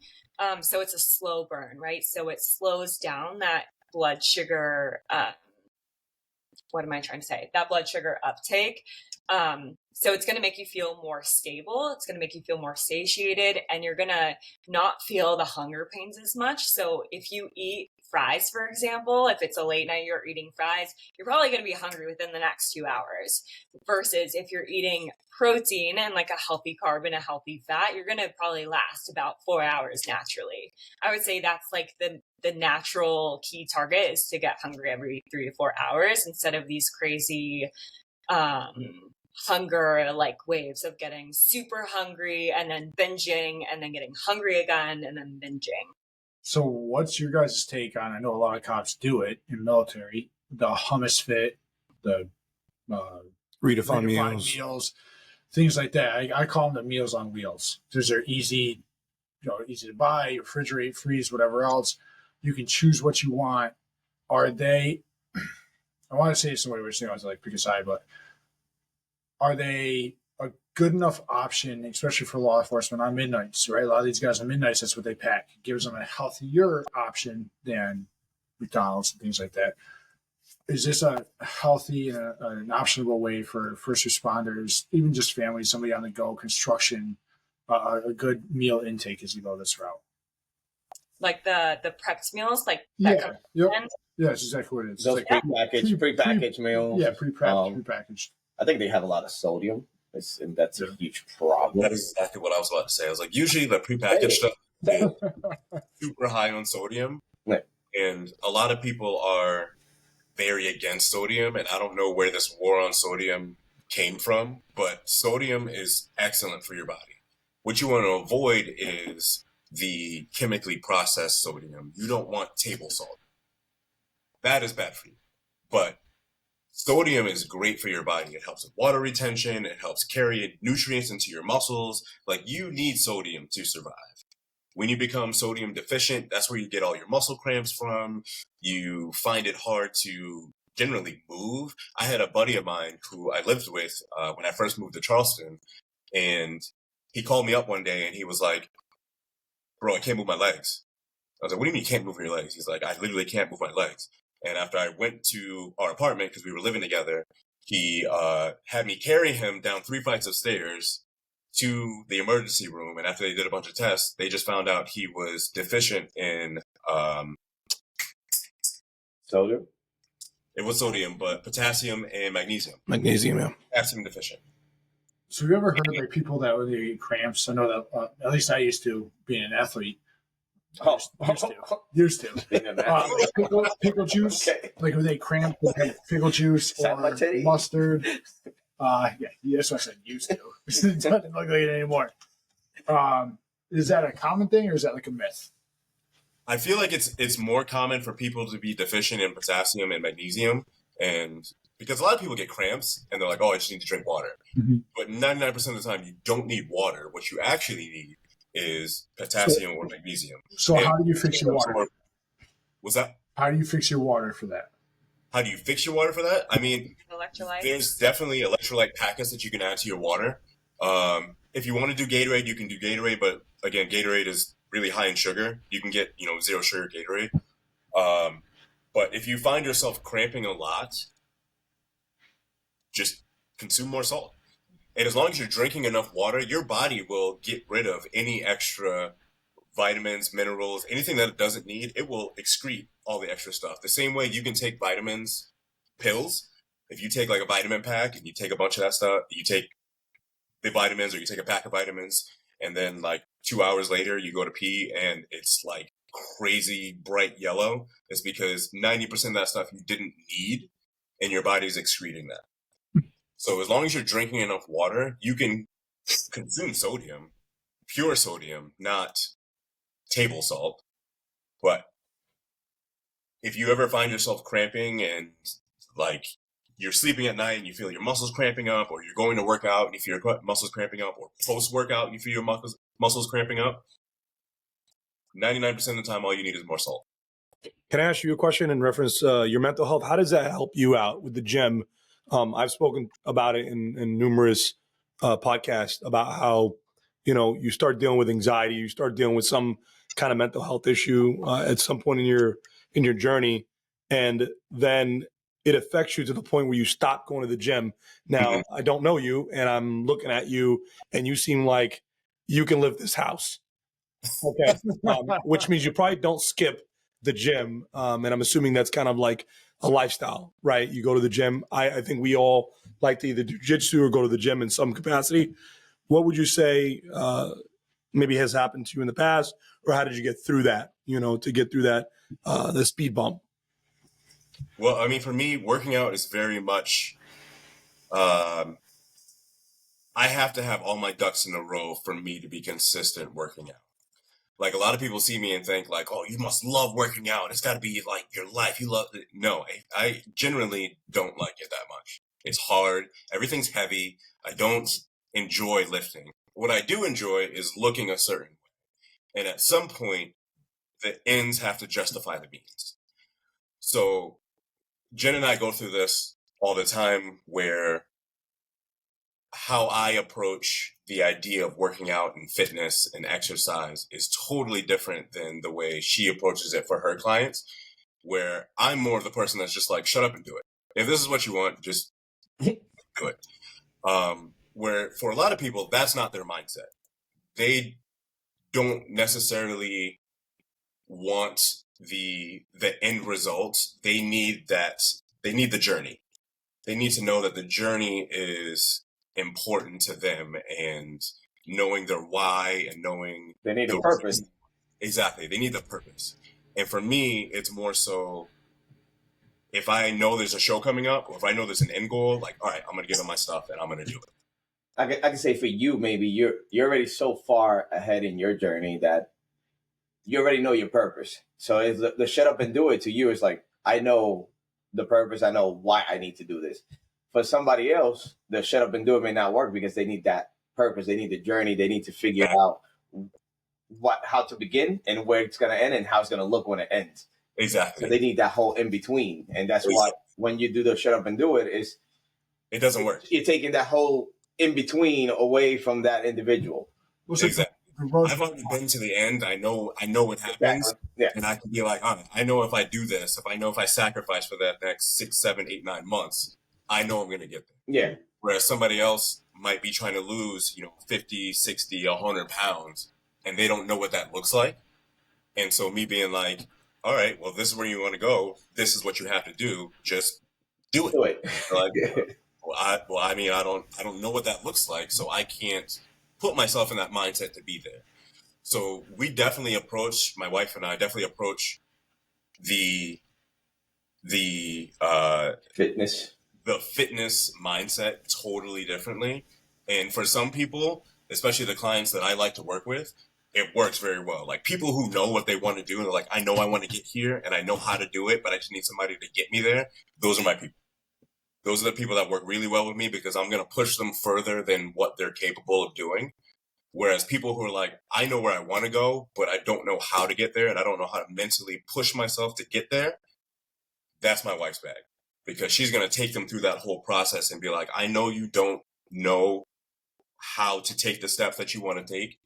So it's a slow burn, right? So it slows down that blood sugar, what am I trying to say? That blood sugar uptake. So it's going to make you feel more stable. It's going to make you feel more satiated, and you're going to not feel the hunger pains as much. So if you eat fries, for example, if it's a late night, you're eating fries, you're probably going to be hungry within the next 2 hours, versus if you're eating protein and like a healthy carb and a healthy fat, you're going to probably last about 4 hours naturally. I would say that's like the natural key target, is to get hungry every 3 to 4 hours instead of these crazy hunger like waves of getting super hungry and then binging and then getting hungry again and then binging. So what's your guys' take on, I know a lot of cops do it in military, the hummus fit, the redefined meals, things like that. I call them the meals on wheels. Those are easy, easy to buy, refrigerate, freeze, whatever else. You can choose what you want. Are they, I want to say somebody was saying, I was like, pick a side, but are they a good enough option, especially for law enforcement on midnights, right? A lot of these guys on midnights, that's what they pack. It gives them a healthier option than McDonald's and things like that. Is this a healthy and an optionable way for first responders, even just families, somebody on the go, construction, a good meal intake as you go this route? Like the prepped meals, like yeah, yep. Yeah, that's exactly what it is. Those like prepackaged meals. Yeah, prepackaged. I think they have a lot of sodium, and that's a huge problem. That is exactly what I was about to say. I was like, usually the prepackaged stuff is super high on sodium, right. And a lot of people are very against sodium, and I don't know where this war on sodium came from, but sodium is excellent for your body. What you want to avoid is the chemically processed sodium. You don't want table salt. That is bad for you. But sodium is great for your body. It helps with water retention. It helps carry nutrients into your muscles. Like, you need sodium to survive. When you become sodium deficient, that's where you get all your muscle cramps from. You find it hard to generally move. I had a buddy of mine who I lived with when I first moved to Charleston, and he called me up one day and he was like, "Bro, I can't move my legs." I was like, "What do you mean you can't move your legs?" He's like, "I literally can't move my legs." And after I went to our apartment, because we were living together, he had me carry him down 3 flights of stairs to the emergency room. And after they did a bunch of tests, they just found out he was deficient in sodium. It was sodium, but potassium and magnesium. Magnesium, yeah. Potassium deficient. So have you ever heard of people that when they get cramps? I know that at least I used to, being an athlete. Used to. Pickle juice. Okay. Like when they cramp, they have pickle juice or mustard. Yeah, that's what I said. Used to. It doesn't look like it anymore. Is that a common thing, or is that like a myth? I feel like it's more common for people to be deficient in potassium and magnesium, and because a lot of people get cramps and they're like, "Oh, I just need to drink water." Mm-hmm. But 99% of the time, you don't need water. What you actually need is potassium or magnesium. So how do you fix your water? What's that? How do you fix your water for that? How do you fix your water for that? I mean, electrolytes. There's definitely electrolyte packets that you can add to your water. If you want to do Gatorade, you can do Gatorade, but again, Gatorade is really high in sugar. You can get, zero sugar Gatorade. But if you find yourself cramping a lot, just consume more salt. And as long as you're drinking enough water, your body will get rid of any extra vitamins, minerals, anything that it doesn't need. It will excrete all the extra stuff. The same way you can take vitamins, pills, if you take like a vitamin pack and you take a bunch of that stuff, you take the vitamins or you take a pack of vitamins, and then like 2 hours later you go to pee and it's like crazy bright yellow, it's because 90% of that stuff you didn't need and your body's excreting that. So as long as you're drinking enough water, you can consume sodium, pure sodium, not table salt. But if you ever find yourself cramping and like you're sleeping at night and you feel your muscles cramping up, or you're going to work out and you feel your muscles cramping up, or post-workout you feel your muscles cramping up, 99% of the time all you need is more salt. Can I ask you a question in reference your mental health? How does that help you out with the gym? I've spoken about it in numerous podcasts about how, you know, you start dealing with anxiety, you start dealing with some kind of mental health issue at some point in your journey, and then it affects you to the point where you stop going to the gym. Now, I don't know you, and I'm looking at you, and you seem like you can lift this house. Okay, which means you probably don't skip the gym, and I'm assuming that's kind of like a lifestyle, right? You go to the gym. I think we all like to either do jiu-jitsu or go to the gym in some capacity. What would you say maybe has happened to you in the past, or how did you get through that, you know, to get through that, the speed bump? Well, I mean, for me, working out is very much, I have to have all my ducks in a row for me to be consistent working out. Like, a lot of people see me and think like, oh, you must love working out. It's got to be like your life. You love it. No, I generally don't like it that much. It's hard. Everything's heavy. I don't enjoy lifting. What I do enjoy is looking a certain way. And at some point, the ends have to justify the means. So Jen and I go through this all the time, where how I approach the idea of working out and fitness and exercise is totally different than the way she approaches it for her clients, where I'm more of the person that's just like, shut up and do it. If this is what you want, just do it. Where for a lot of people, that's not their mindset. They don't necessarily want the end result. They need the journey. They need to know that the journey is important to them, and knowing their why and knowing they need a purpose. Exactly. They need the purpose. And for me, it's more so, if I know there's a show coming up, or if I know there's an end goal, like, all right, I'm going to get on my stuff and I'm going to do it. I can say for you, maybe you're already so far ahead in your journey that you already know your purpose. So it's the shut up and do it to you is like, I know the purpose. I know why I need to do this. For somebody else, the shut up and do it may not work because they need that purpose. They need the journey. They need to figure out how to begin and where it's going to end and how it's going to look when it ends. Exactly. So they need that whole in between. And that's why when you do the shut up and do it, it doesn't work. You're taking that whole in between away from that individual. Exactly. I've already been to the end. I know what happens. Exactly. Yeah. And I can be like, I know if I do this, if I sacrifice for that next 6, 7, 8, 9 months, I know I'm going to get there. Yeah. Whereas somebody else might be trying to lose, 50, 60, 100 pounds, and they don't know what that looks like. And so me being like, all right, well, this is where you want to go. This is what you have to do. Just do it. Do it. Like, I don't know what that looks like, so I can't put myself in that mindset to be there. So my wife and I definitely approach the fitness mindset totally differently. And for some people, especially the clients that I like to work with, it works very well. Like, people who know what they want to do and they're like, I know I want to get here and I know how to do it, but I just need somebody to get me there. Those are my people. Those are the people that work really well with me, because I'm going to push them further than what they're capable of doing. Whereas people who are like, I know where I want to go, but I don't know how to get there, and I don't know how to mentally push myself to get there, that's my wife's bag. Because she's going to take them through that whole process and be like, I know you don't know how to take the steps that you want to take,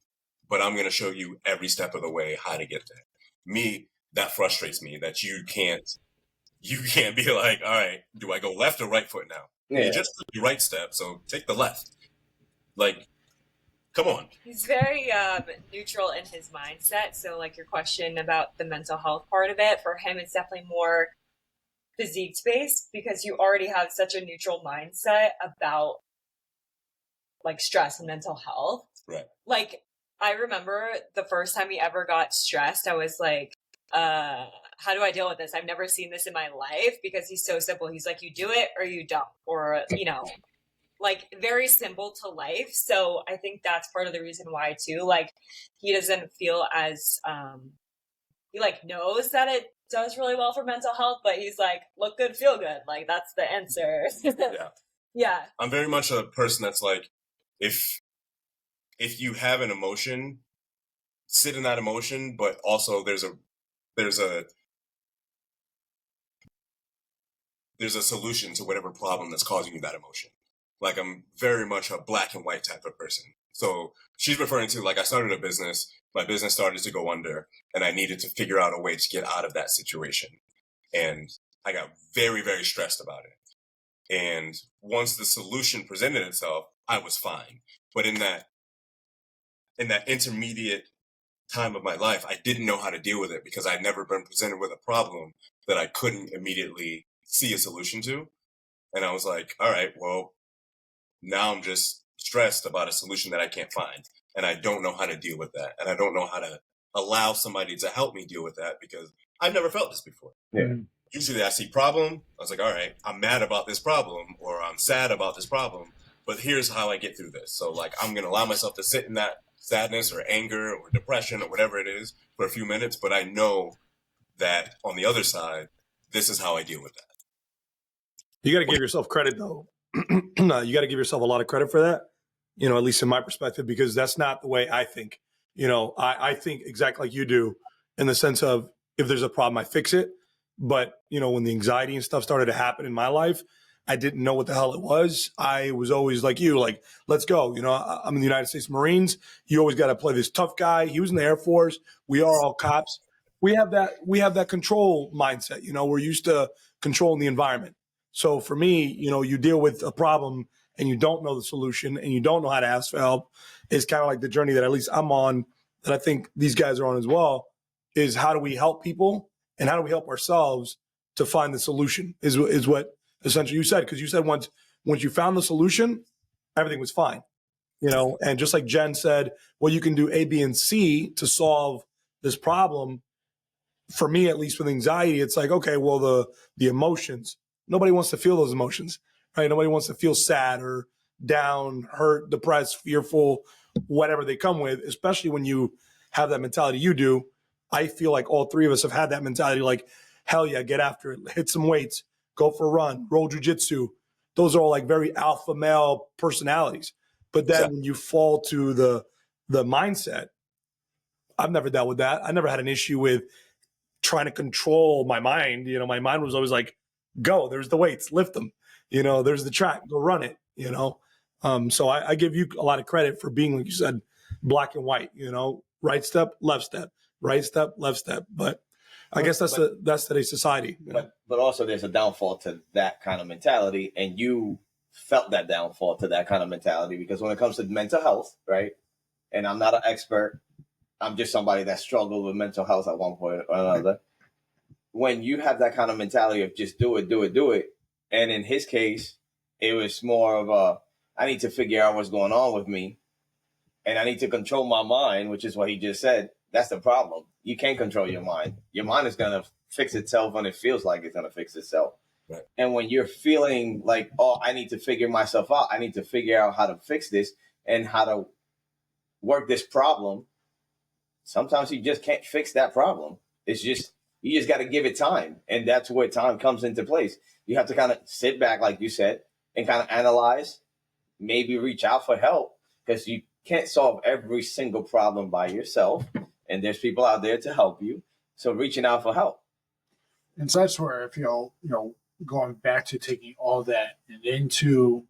but I'm going to show you every step of the way how to get there. Me, that frustrates me, that you can't be like, all right, do I go left or right foot now? Yeah. You just took the right step, so take the left. Like, come on. He's very neutral in his mindset. So, like, your question about the mental health part of it, for him, it's definitely more physique space because you already have such a neutral mindset about like stress and mental health. Right. Like, I remember the first time he ever got stressed, I was like, how do I deal with this? I've never seen this in my life, because he's so simple. He's like, you do it or you don't, or, you know, like very simple to life. So I think that's part of the reason why too, like he doesn't feel as, he like knows that it does really well for mental health, but he's like, look good, feel good. Like that's the answer. Yeah. Yeah. I'm very much a person that's like, if you have an emotion, sit in that emotion, but also there's a solution to whatever problem that's causing you that emotion. Like, I'm very much a black and white type of person. So she's referring to, like, I started a business, my business started to go under, and I needed to figure out a way to get out of that situation. And I got very, very stressed about it. And once the solution presented itself, I was fine. But in that intermediate time of my life, I didn't know how to deal with it because I'd never been presented with a problem that I couldn't immediately see a solution to. And I was like, all right, well, now I'm just stressed about a solution that I can't find. And I don't know how to deal with that. And I don't know how to allow somebody to help me deal with that because I've never felt this before. Yeah. Usually I see problem. I was like, all right, I'm mad about this problem or I'm sad about this problem, but here's how I get through this. So like, I'm going to allow myself to sit in that sadness or anger or depression or whatever it is for a few minutes. But I know that on the other side, this is how I deal with that. You got to give yourself credit though. No, you got to give yourself a lot of credit for that, you know, at least in my perspective, because that's not the way I think. You know, I think exactly like you do in the sense of if there's a problem, I fix it. But, you know, when the anxiety and stuff started to happen in my life, I didn't know what the hell it was. I was always like you, like, let's go. You know, I'm in the United States Marines. You always got to play this tough guy. He was in the Air Force. We are all cops. We have that control mindset. You know, we're used to controlling the environment. So for me, you know, you deal with a problem and you don't know the solution and you don't know how to ask for help. It's kind of like the journey that at least I'm on, that I think these guys are on as well, is how do we help people and how do we help ourselves to find the solution is what essentially you said. Because you said once you found the solution, everything was fine, you know. And just like Jen said, well, you can do A, B, and C to solve this problem. For me, at least with anxiety, it's like, okay, well, the emotions, nobody wants to feel those emotions, right? Nobody wants to feel sad or down, hurt, depressed, fearful, whatever they come with, especially when you have that mentality you do. I feel like all three of us have had that mentality, like, hell yeah, get after it, hit some weights, go for a run, roll jujitsu. Those are all like very alpha male personalities. But then when you fall to the mindset, I've never dealt with that. I never had an issue with trying to control my mind. You know, my mind was always like, go, there's the weights, lift them. You know, there's the track, go run it, you know. So I give you a lot of credit for being, like you said, black and white, you know, right step, left step, right step, left step. But I guess that's today's society. But also there's a downfall to that kind of mentality. And you felt that downfall to that kind of mentality because when it comes to mental health, right? And I'm not an expert. I'm just somebody that struggled with mental health at one point or another. When you have that kind of mentality of just do it. And in his case, it was more of I need to figure out what's going on with me. And I need to control my mind, which is what he just said. That's the problem. You can't control your mind. Your mind is going to fix itself when it feels like it's going to fix itself. Right. And when you're feeling like, oh, I need to figure myself out. I need to figure out how to fix this and how to work this problem. Sometimes you just can't fix that problem. It's just, you just got to give it time. And that's where time comes into place. You have to kind of sit back, like you said, and kind of analyze, maybe reach out for help because you can't solve every single problem by yourself. And there's people out there to help you. So reaching out for help. And so that's where I feel, you know, going back to taking all that and into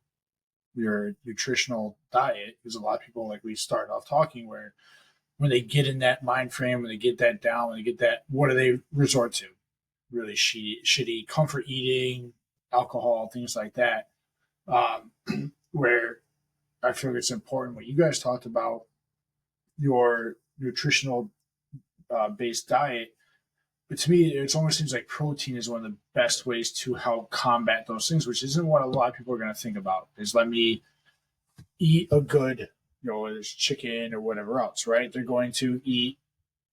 your nutritional diet, because a lot of people, like we started off talking, where when they get in that mind frame, when they get that down, when they get that, what do they resort to? Really shitty comfort eating, alcohol, things like that. Where I feel it's important what you guys talked about, your nutritional based diet, But to me, it almost seems like protein is one of the best ways to help combat those things, which isn't what a lot of people are going to think about. Is let me eat a good, whether it's chicken or whatever else, right? They're going to eat,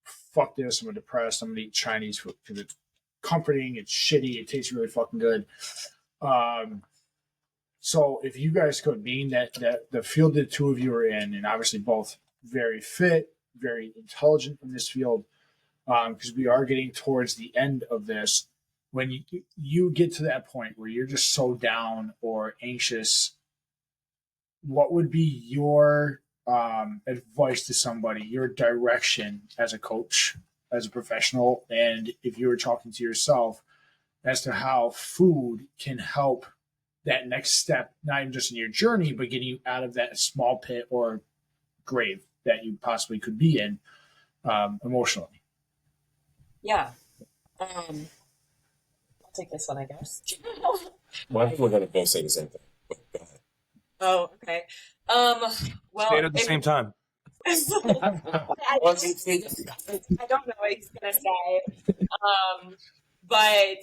fuck this, I'm depressed, I'm going to eat Chinese food because it's comforting, it's shitty, it tastes really fucking good. So if you guys could, being that the field the two of you are in, and obviously both very fit, very intelligent in this field, because we are getting towards the end of this, when you get to that point where you're just so down or anxious, what would be your advice to somebody, your direction as a coach, as a professional, and if you were talking to yourself as to how food can help that next step, not even just in your journey, but getting you out of that small pit or grave that you possibly could be in emotionally? Yeah. I'll take this one, I guess. Well, I think we're going to both say the same thing. But go ahead. Oh, okay. Well, Say it at the same time. I don't know what he's gonna say. But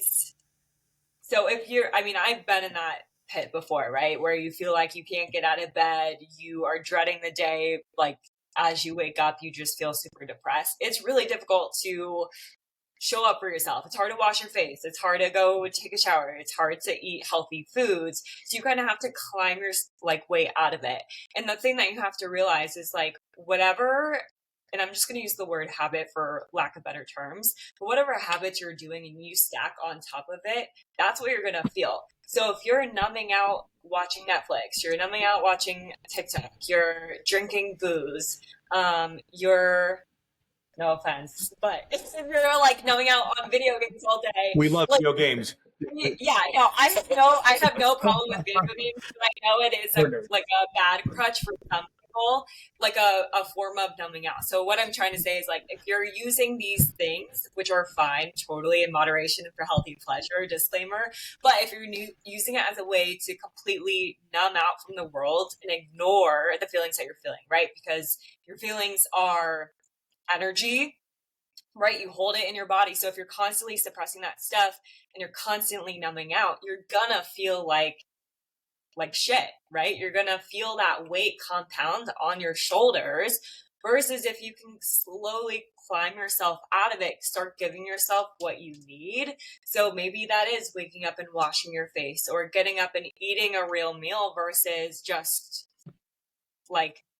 so if I've been in that pit before, right? Where you feel like you can't get out of bed, you are dreading the day, like as you wake up, you just feel super depressed. It's really difficult to show up for yourself. It's hard to wash your face. It's hard to go take a shower. It's hard to eat healthy foods. So you kind of have to climb your way out of it. And the thing that you have to realize is whatever, and I'm just going to use the word habit for lack of better terms, but whatever habits you're doing and you stack on top of it, that's what you're going to feel. So if you're numbing out watching Netflix, you're numbing out watching TikTok, you're drinking booze, you're, no offense, but if you're numbing out on video games all day. We love video games. Yeah, no, I have no problem with video games, but I know it is a bad crutch for some people, like a form of numbing out. So what I'm trying to say is if you're using these things, which are fine, totally in moderation for healthy pleasure, disclaimer, but if you're using it as a way to completely numb out from the world and ignore the feelings that you're feeling, right? Because your feelings are energy, right? You hold it in your body. So if you're constantly suppressing that stuff and you're constantly numbing out, you're gonna feel like shit, right? You're gonna feel that weight compound on your shoulders, versus if you can slowly climb yourself out of it, start giving yourself what you need. So maybe that is waking up and washing your face or getting up and eating a real meal versus just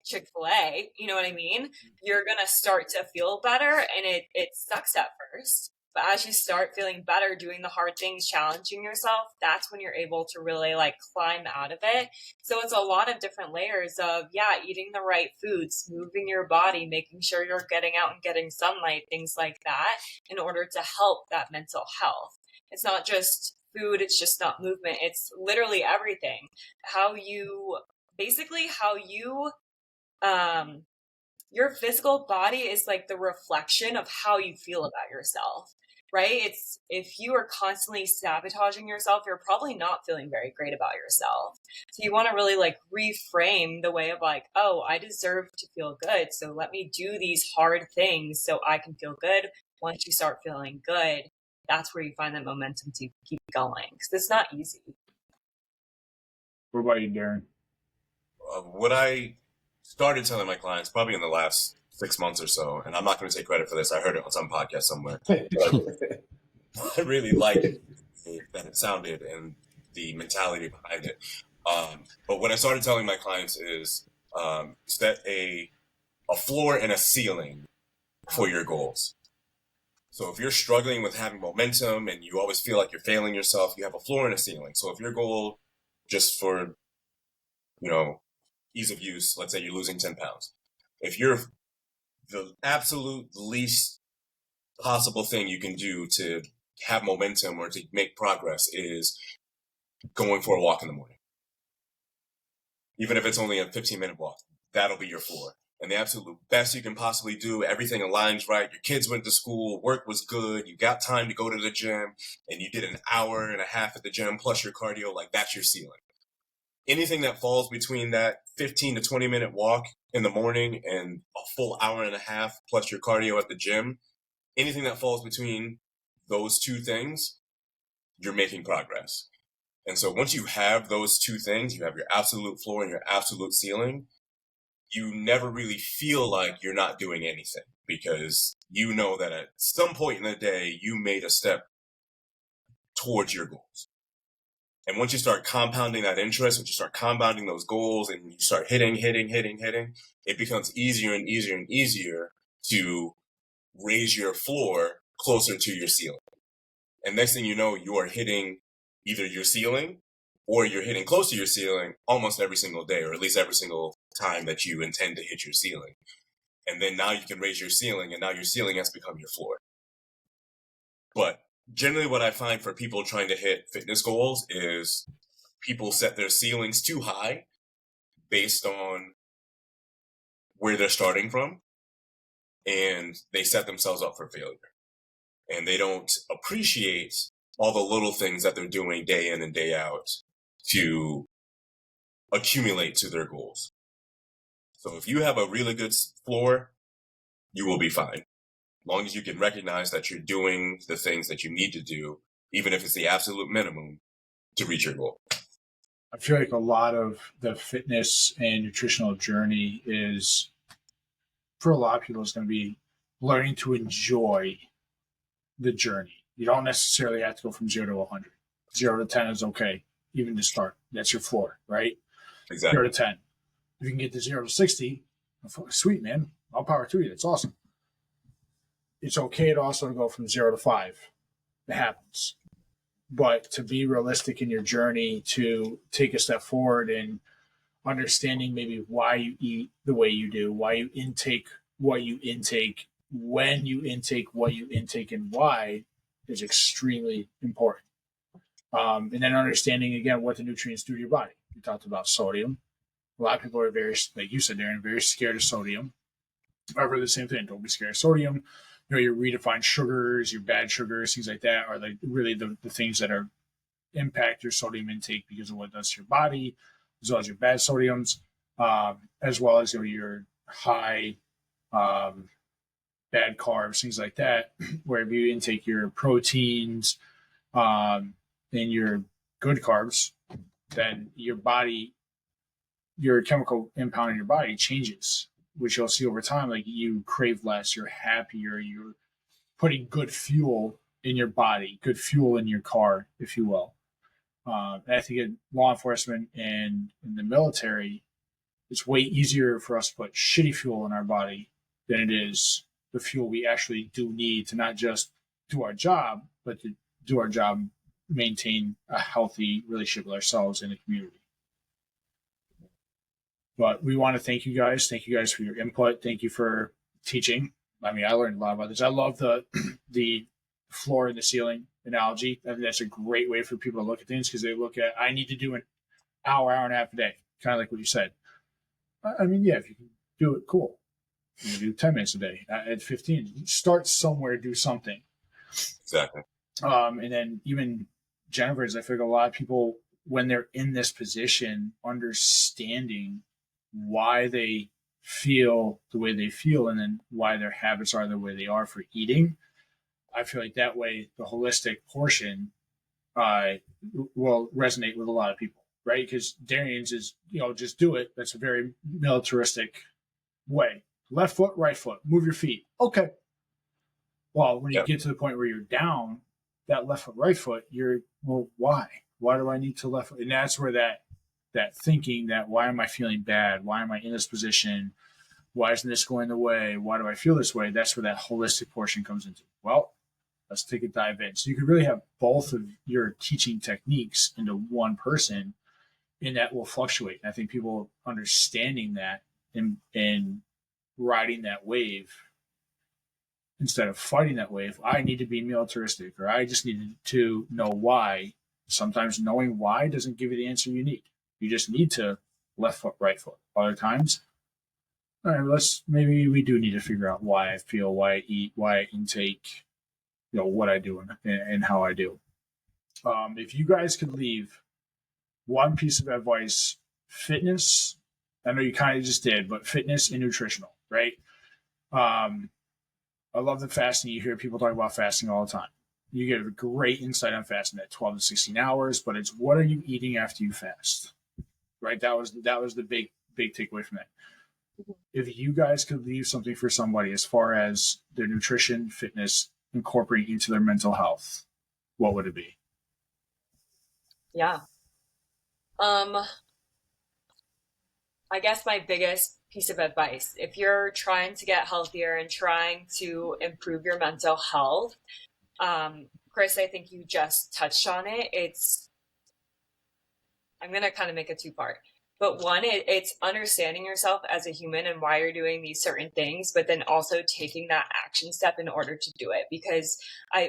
Chick-fil-A, you know what I mean? You're going to start to feel better, and it sucks at first. But as you start feeling better, doing the hard things, challenging yourself, that's when you're able to really climb out of it. So it's a lot of different layers of, eating the right foods, moving your body, making sure you're getting out and getting sunlight, things like that, in order to help that mental health. It's not just food, it's just not movement. It's literally everything. Your physical body is the reflection of how you feel about yourself, right? It's if you are constantly sabotaging yourself, you're probably not feeling very great about yourself. So you want to really reframe the way of oh, I deserve to feel good. So let me do these hard things so I can feel good. Once you start feeling good, that's where you find that momentum to keep going, because it's not easy. What about you, Darren? What I started telling my clients probably in the last 6 months or so, and I'm not going to take credit for this. I heard it on some podcast somewhere. I really liked that it sounded and the mentality behind it. But what I started telling my clients is set a floor and a ceiling for your goals. So if you're struggling with having momentum and you always feel like you're failing yourself, you have a floor and a ceiling. So if your goal, just for, ease of use, let's say you're losing 10 pounds. If you're the absolute least possible thing you can do to have momentum or to make progress is going for a walk in the morning. Even if it's only a 15-minute walk, that'll be your floor. And the absolute best you can possibly do, everything aligns right. Your kids went to school, work was good, you got time to go to the gym, and you did an hour and a half at the gym plus your cardio, that's your ceiling. Anything that falls between that 15 to 20 minute walk in the morning and a full hour and a half plus your cardio at the gym, anything that falls between those two things, you're making progress. And so once you have those two things, you have your absolute floor and your absolute ceiling, you never really feel like you're not doing anything, because you know that at some point in the day, you made a step towards your goals. And once you start compounding that interest, once you start compounding those goals and you start hitting, it becomes easier and easier and easier to raise your floor closer to your ceiling. And next thing you know, you are hitting either your ceiling or you're hitting close to your ceiling almost every single day, or at least every single time that you intend to hit your ceiling. And then now you can raise your ceiling, and now your ceiling has become your floor. But generally what I find for people trying to hit fitness goals is people set their ceilings too high based on where they're starting from, and they set themselves up for failure. And they don't appreciate all the little things that they're doing day in and day out to accumulate to their goals. So if you have a really good floor, you will be fine. As long as you can recognize that you're doing the things that you need to do, even if it's the absolute minimum, to reach your goal. I feel like a lot of the fitness and nutritional journey is, for a lot of people, is going to be learning to enjoy the journey. You don't necessarily have to go from 0 to 100. 0 to 10 is okay, even to start. That's your floor, right? Exactly. 0 to 10. If you can get to 0 to 60, sweet, man. All power to you. That's awesome. It's okay to also go from 0 to 5. It happens. But to be realistic in your journey, to take a step forward and understanding maybe why you eat the way you do, why you intake what you intake, when you intake what you intake, and why, is extremely important. And then understanding, again, what the nutrients do to your body. We talked about sodium. A lot of people are very, like you said, Darren, very scared of sodium. I've heard the same thing. Don't be scared of sodium. You know, your redefined sugars, your bad sugars, things like that are like really the things that are impact your sodium intake because of what it does to your body, as well as your bad sodiums, as well as your high bad carbs, things like that. Where if you intake your proteins and your good carbs, then your body, your chemical impound in your body changes, which you'll see over time. Like you crave less, you're happier, you're putting good fuel in your body, good fuel in your car, if you will. And I think in law enforcement and in the military, it's way easier for us to put shitty fuel in our body than it is the fuel we actually do need to not just do our job, but to do our job, maintain a healthy relationship with ourselves and the community. But we want to thank you guys. Thank you guys for your input. Thank you for teaching. I mean, I learned a lot about this. I love the floor and the ceiling analogy. I think that's a great way for people to look at things, because they look at, I need to do an hour and a half a day, kind of like what you said. I mean, yeah, if you can do it, cool. You can do 10 minutes a day at 15. Start somewhere, do something. Exactly. And then even Jennifer's, I figure a lot of people, when they're in this position, understanding why they feel the way they feel and then why their habits are the way they are for eating, I feel like that way the holistic portion will resonate with a lot of people, right? Because Darian's is, just do it. That's a very militaristic way. Left foot, right foot, move your feet. Okay. Well, when you get to the point where you're down, that left foot, right foot, well, why? Why do I need to left foot? And that's where that thinking, that why am I feeling bad? Why am I in this position? Why isn't this going the way? Why do I feel this way? That's where that holistic portion comes into. Well, let's take a dive in. So you could really have both of your teaching techniques into one person, and that will fluctuate. And I think people understanding that and riding that wave instead of fighting that wave, I need to be militaristic, or I just need to know why. Sometimes knowing why doesn't give you the answer you need. You just need to left foot, right foot. Other times, all right, maybe we do need to figure out why I feel, why I eat, why I intake, what I do and how I do. If you guys could leave one piece of advice, fitness, I know you kind of just did, but fitness and nutritional, right? I love the fasting. You hear people talk about fasting all the time. you get a great insight on fasting at 12 to 16 hours, but it's what are you eating after you fast, right? That was the big takeaway from that. If you guys could leave something for somebody as far as their nutrition, fitness, incorporating into their mental health, what would it be? Yeah. I guess my biggest piece of advice, if you're trying to get healthier and trying to improve your mental health, Chris, I think you just touched on it. I'm going to kind of make a two-part. But one, it's understanding yourself as a human and why you're doing these certain things, but then also taking that action step in order to do it. Because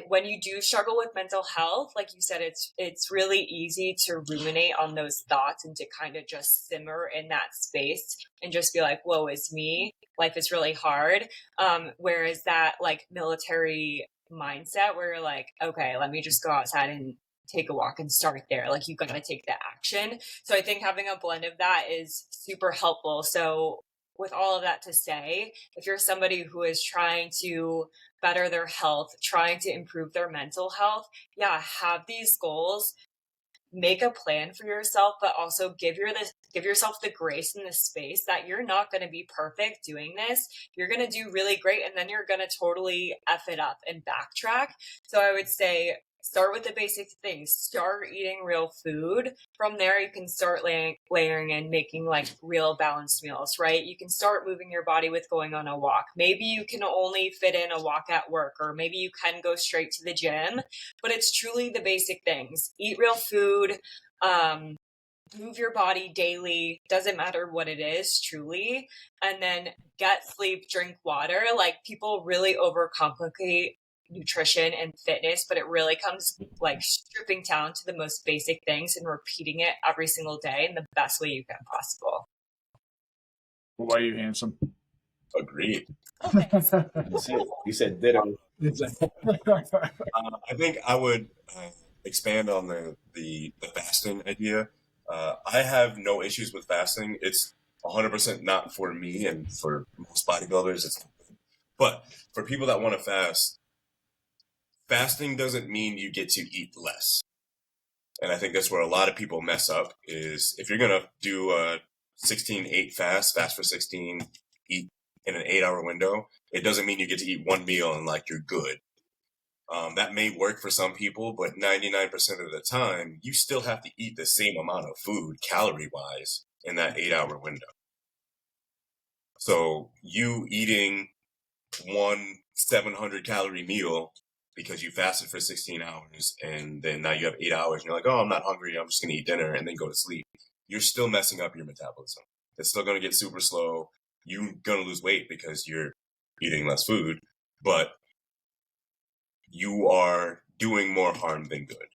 when you do struggle with mental health, like you said, it's really easy to ruminate on those thoughts and to kind of just simmer in that space and just be like, whoa, it's me. Life is really hard. Whereas that like military mindset where you're like, okay, let me just go outside and take a walk and start there. Like you got to take the action. So I think having a blend of that is super helpful. So with all of that to say, if you're somebody who is trying to better their health, trying to improve their mental health, yeah, have these goals, make a plan for yourself, but also give yourself the grace and the space that you're not going to be perfect doing this. You're going to do really great. And then you're going to totally F it up and backtrack. So I would say, start with the basic things. Start eating real food. From there, you can start layering and making like real balanced meals, right? You can start moving your body with going on a walk. Maybe you can only fit in a walk at work, or maybe you can go straight to the gym, but it's truly the basic things. Eat real food, move your body daily. Doesn't matter what it is, truly. And then get sleep, drink water. Like people really overcomplicate nutrition and fitness, but it really comes like stripping down to the most basic things and repeating it every single day in the best way you can possible. What about you, handsome? Agreed. Okay. You said ditto. I think I would expand on the fasting idea. I have no issues with fasting. It's 100% not for me, and for most bodybuilders, it's not good. But for people that want to fast, fasting doesn't mean you get to eat less. And I think that's where a lot of people mess up, is if you're going to do a 16-8 fast for 16, eat in an 8-hour window, it doesn't mean you get to eat one meal and like you're good. That may work for some people, but 99% of the time, you still have to eat the same amount of food calorie-wise in that 8-hour window. So you eating one 700-calorie meal because you fasted for 16 hours and then now you have 8 hours and you're like, oh, I'm not hungry, I'm just going to eat dinner and then go to sleep. You're still messing up your metabolism. It's still going to get super slow. You're going to lose weight because you're eating less food, but you are doing more harm than good.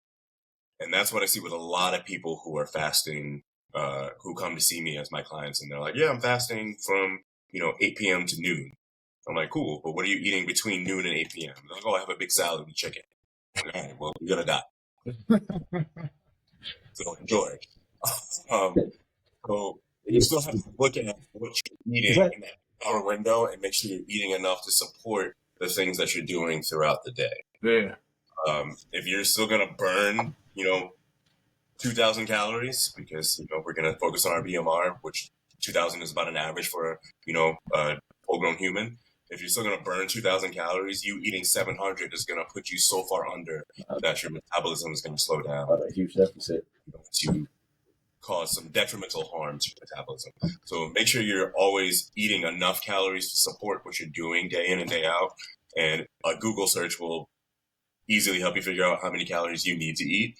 And that's what I see with a lot of people who are fasting, who come to see me as my clients, and they're like, yeah, I'm fasting from, 8 p.m. to noon. I'm like, cool, but what are you eating between noon and 8 p.m.? They're like, oh, I have a big salad with chicken. All right, well, you're going to die. So enjoy. So you still have to look at what you're eating in that hour window and make sure you're eating enough to support the things that you're doing throughout the day. Yeah. If you're still going to burn, 2,000 calories, because, we're going to focus on our BMR, which 2,000 is about an average for, a full-grown human. If you're still going to burn 2,000 calories, you eating 700 is going to put you so far under that your metabolism is going to slow down. A huge deficit. To cause some detrimental harm to your metabolism. So make sure you're always eating enough calories to support what you're doing day in and day out. And a Google search will easily help you figure out how many calories you need to eat.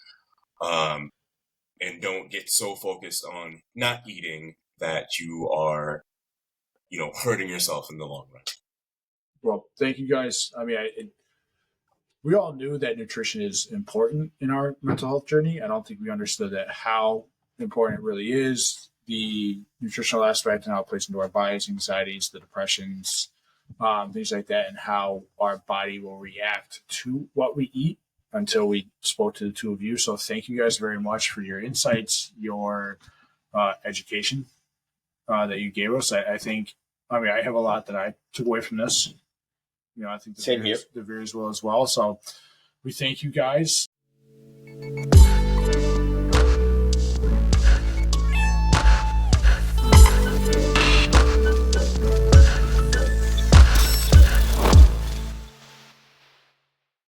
And don't get so focused on not eating that you are, hurting yourself in the long run. Well, thank you guys. I mean, we all knew that nutrition is important in our mental health journey. I don't think we understood that how important it really is, the nutritional aspect and how it plays into our bodies, anxieties, the depressions, things like that, and how our body will react to what we eat until we spoke to the two of you. So thank you guys very much for your insights, your education that you gave us. I think, I have a lot that I took away from this. I think the viewers will as well. So We thank you guys.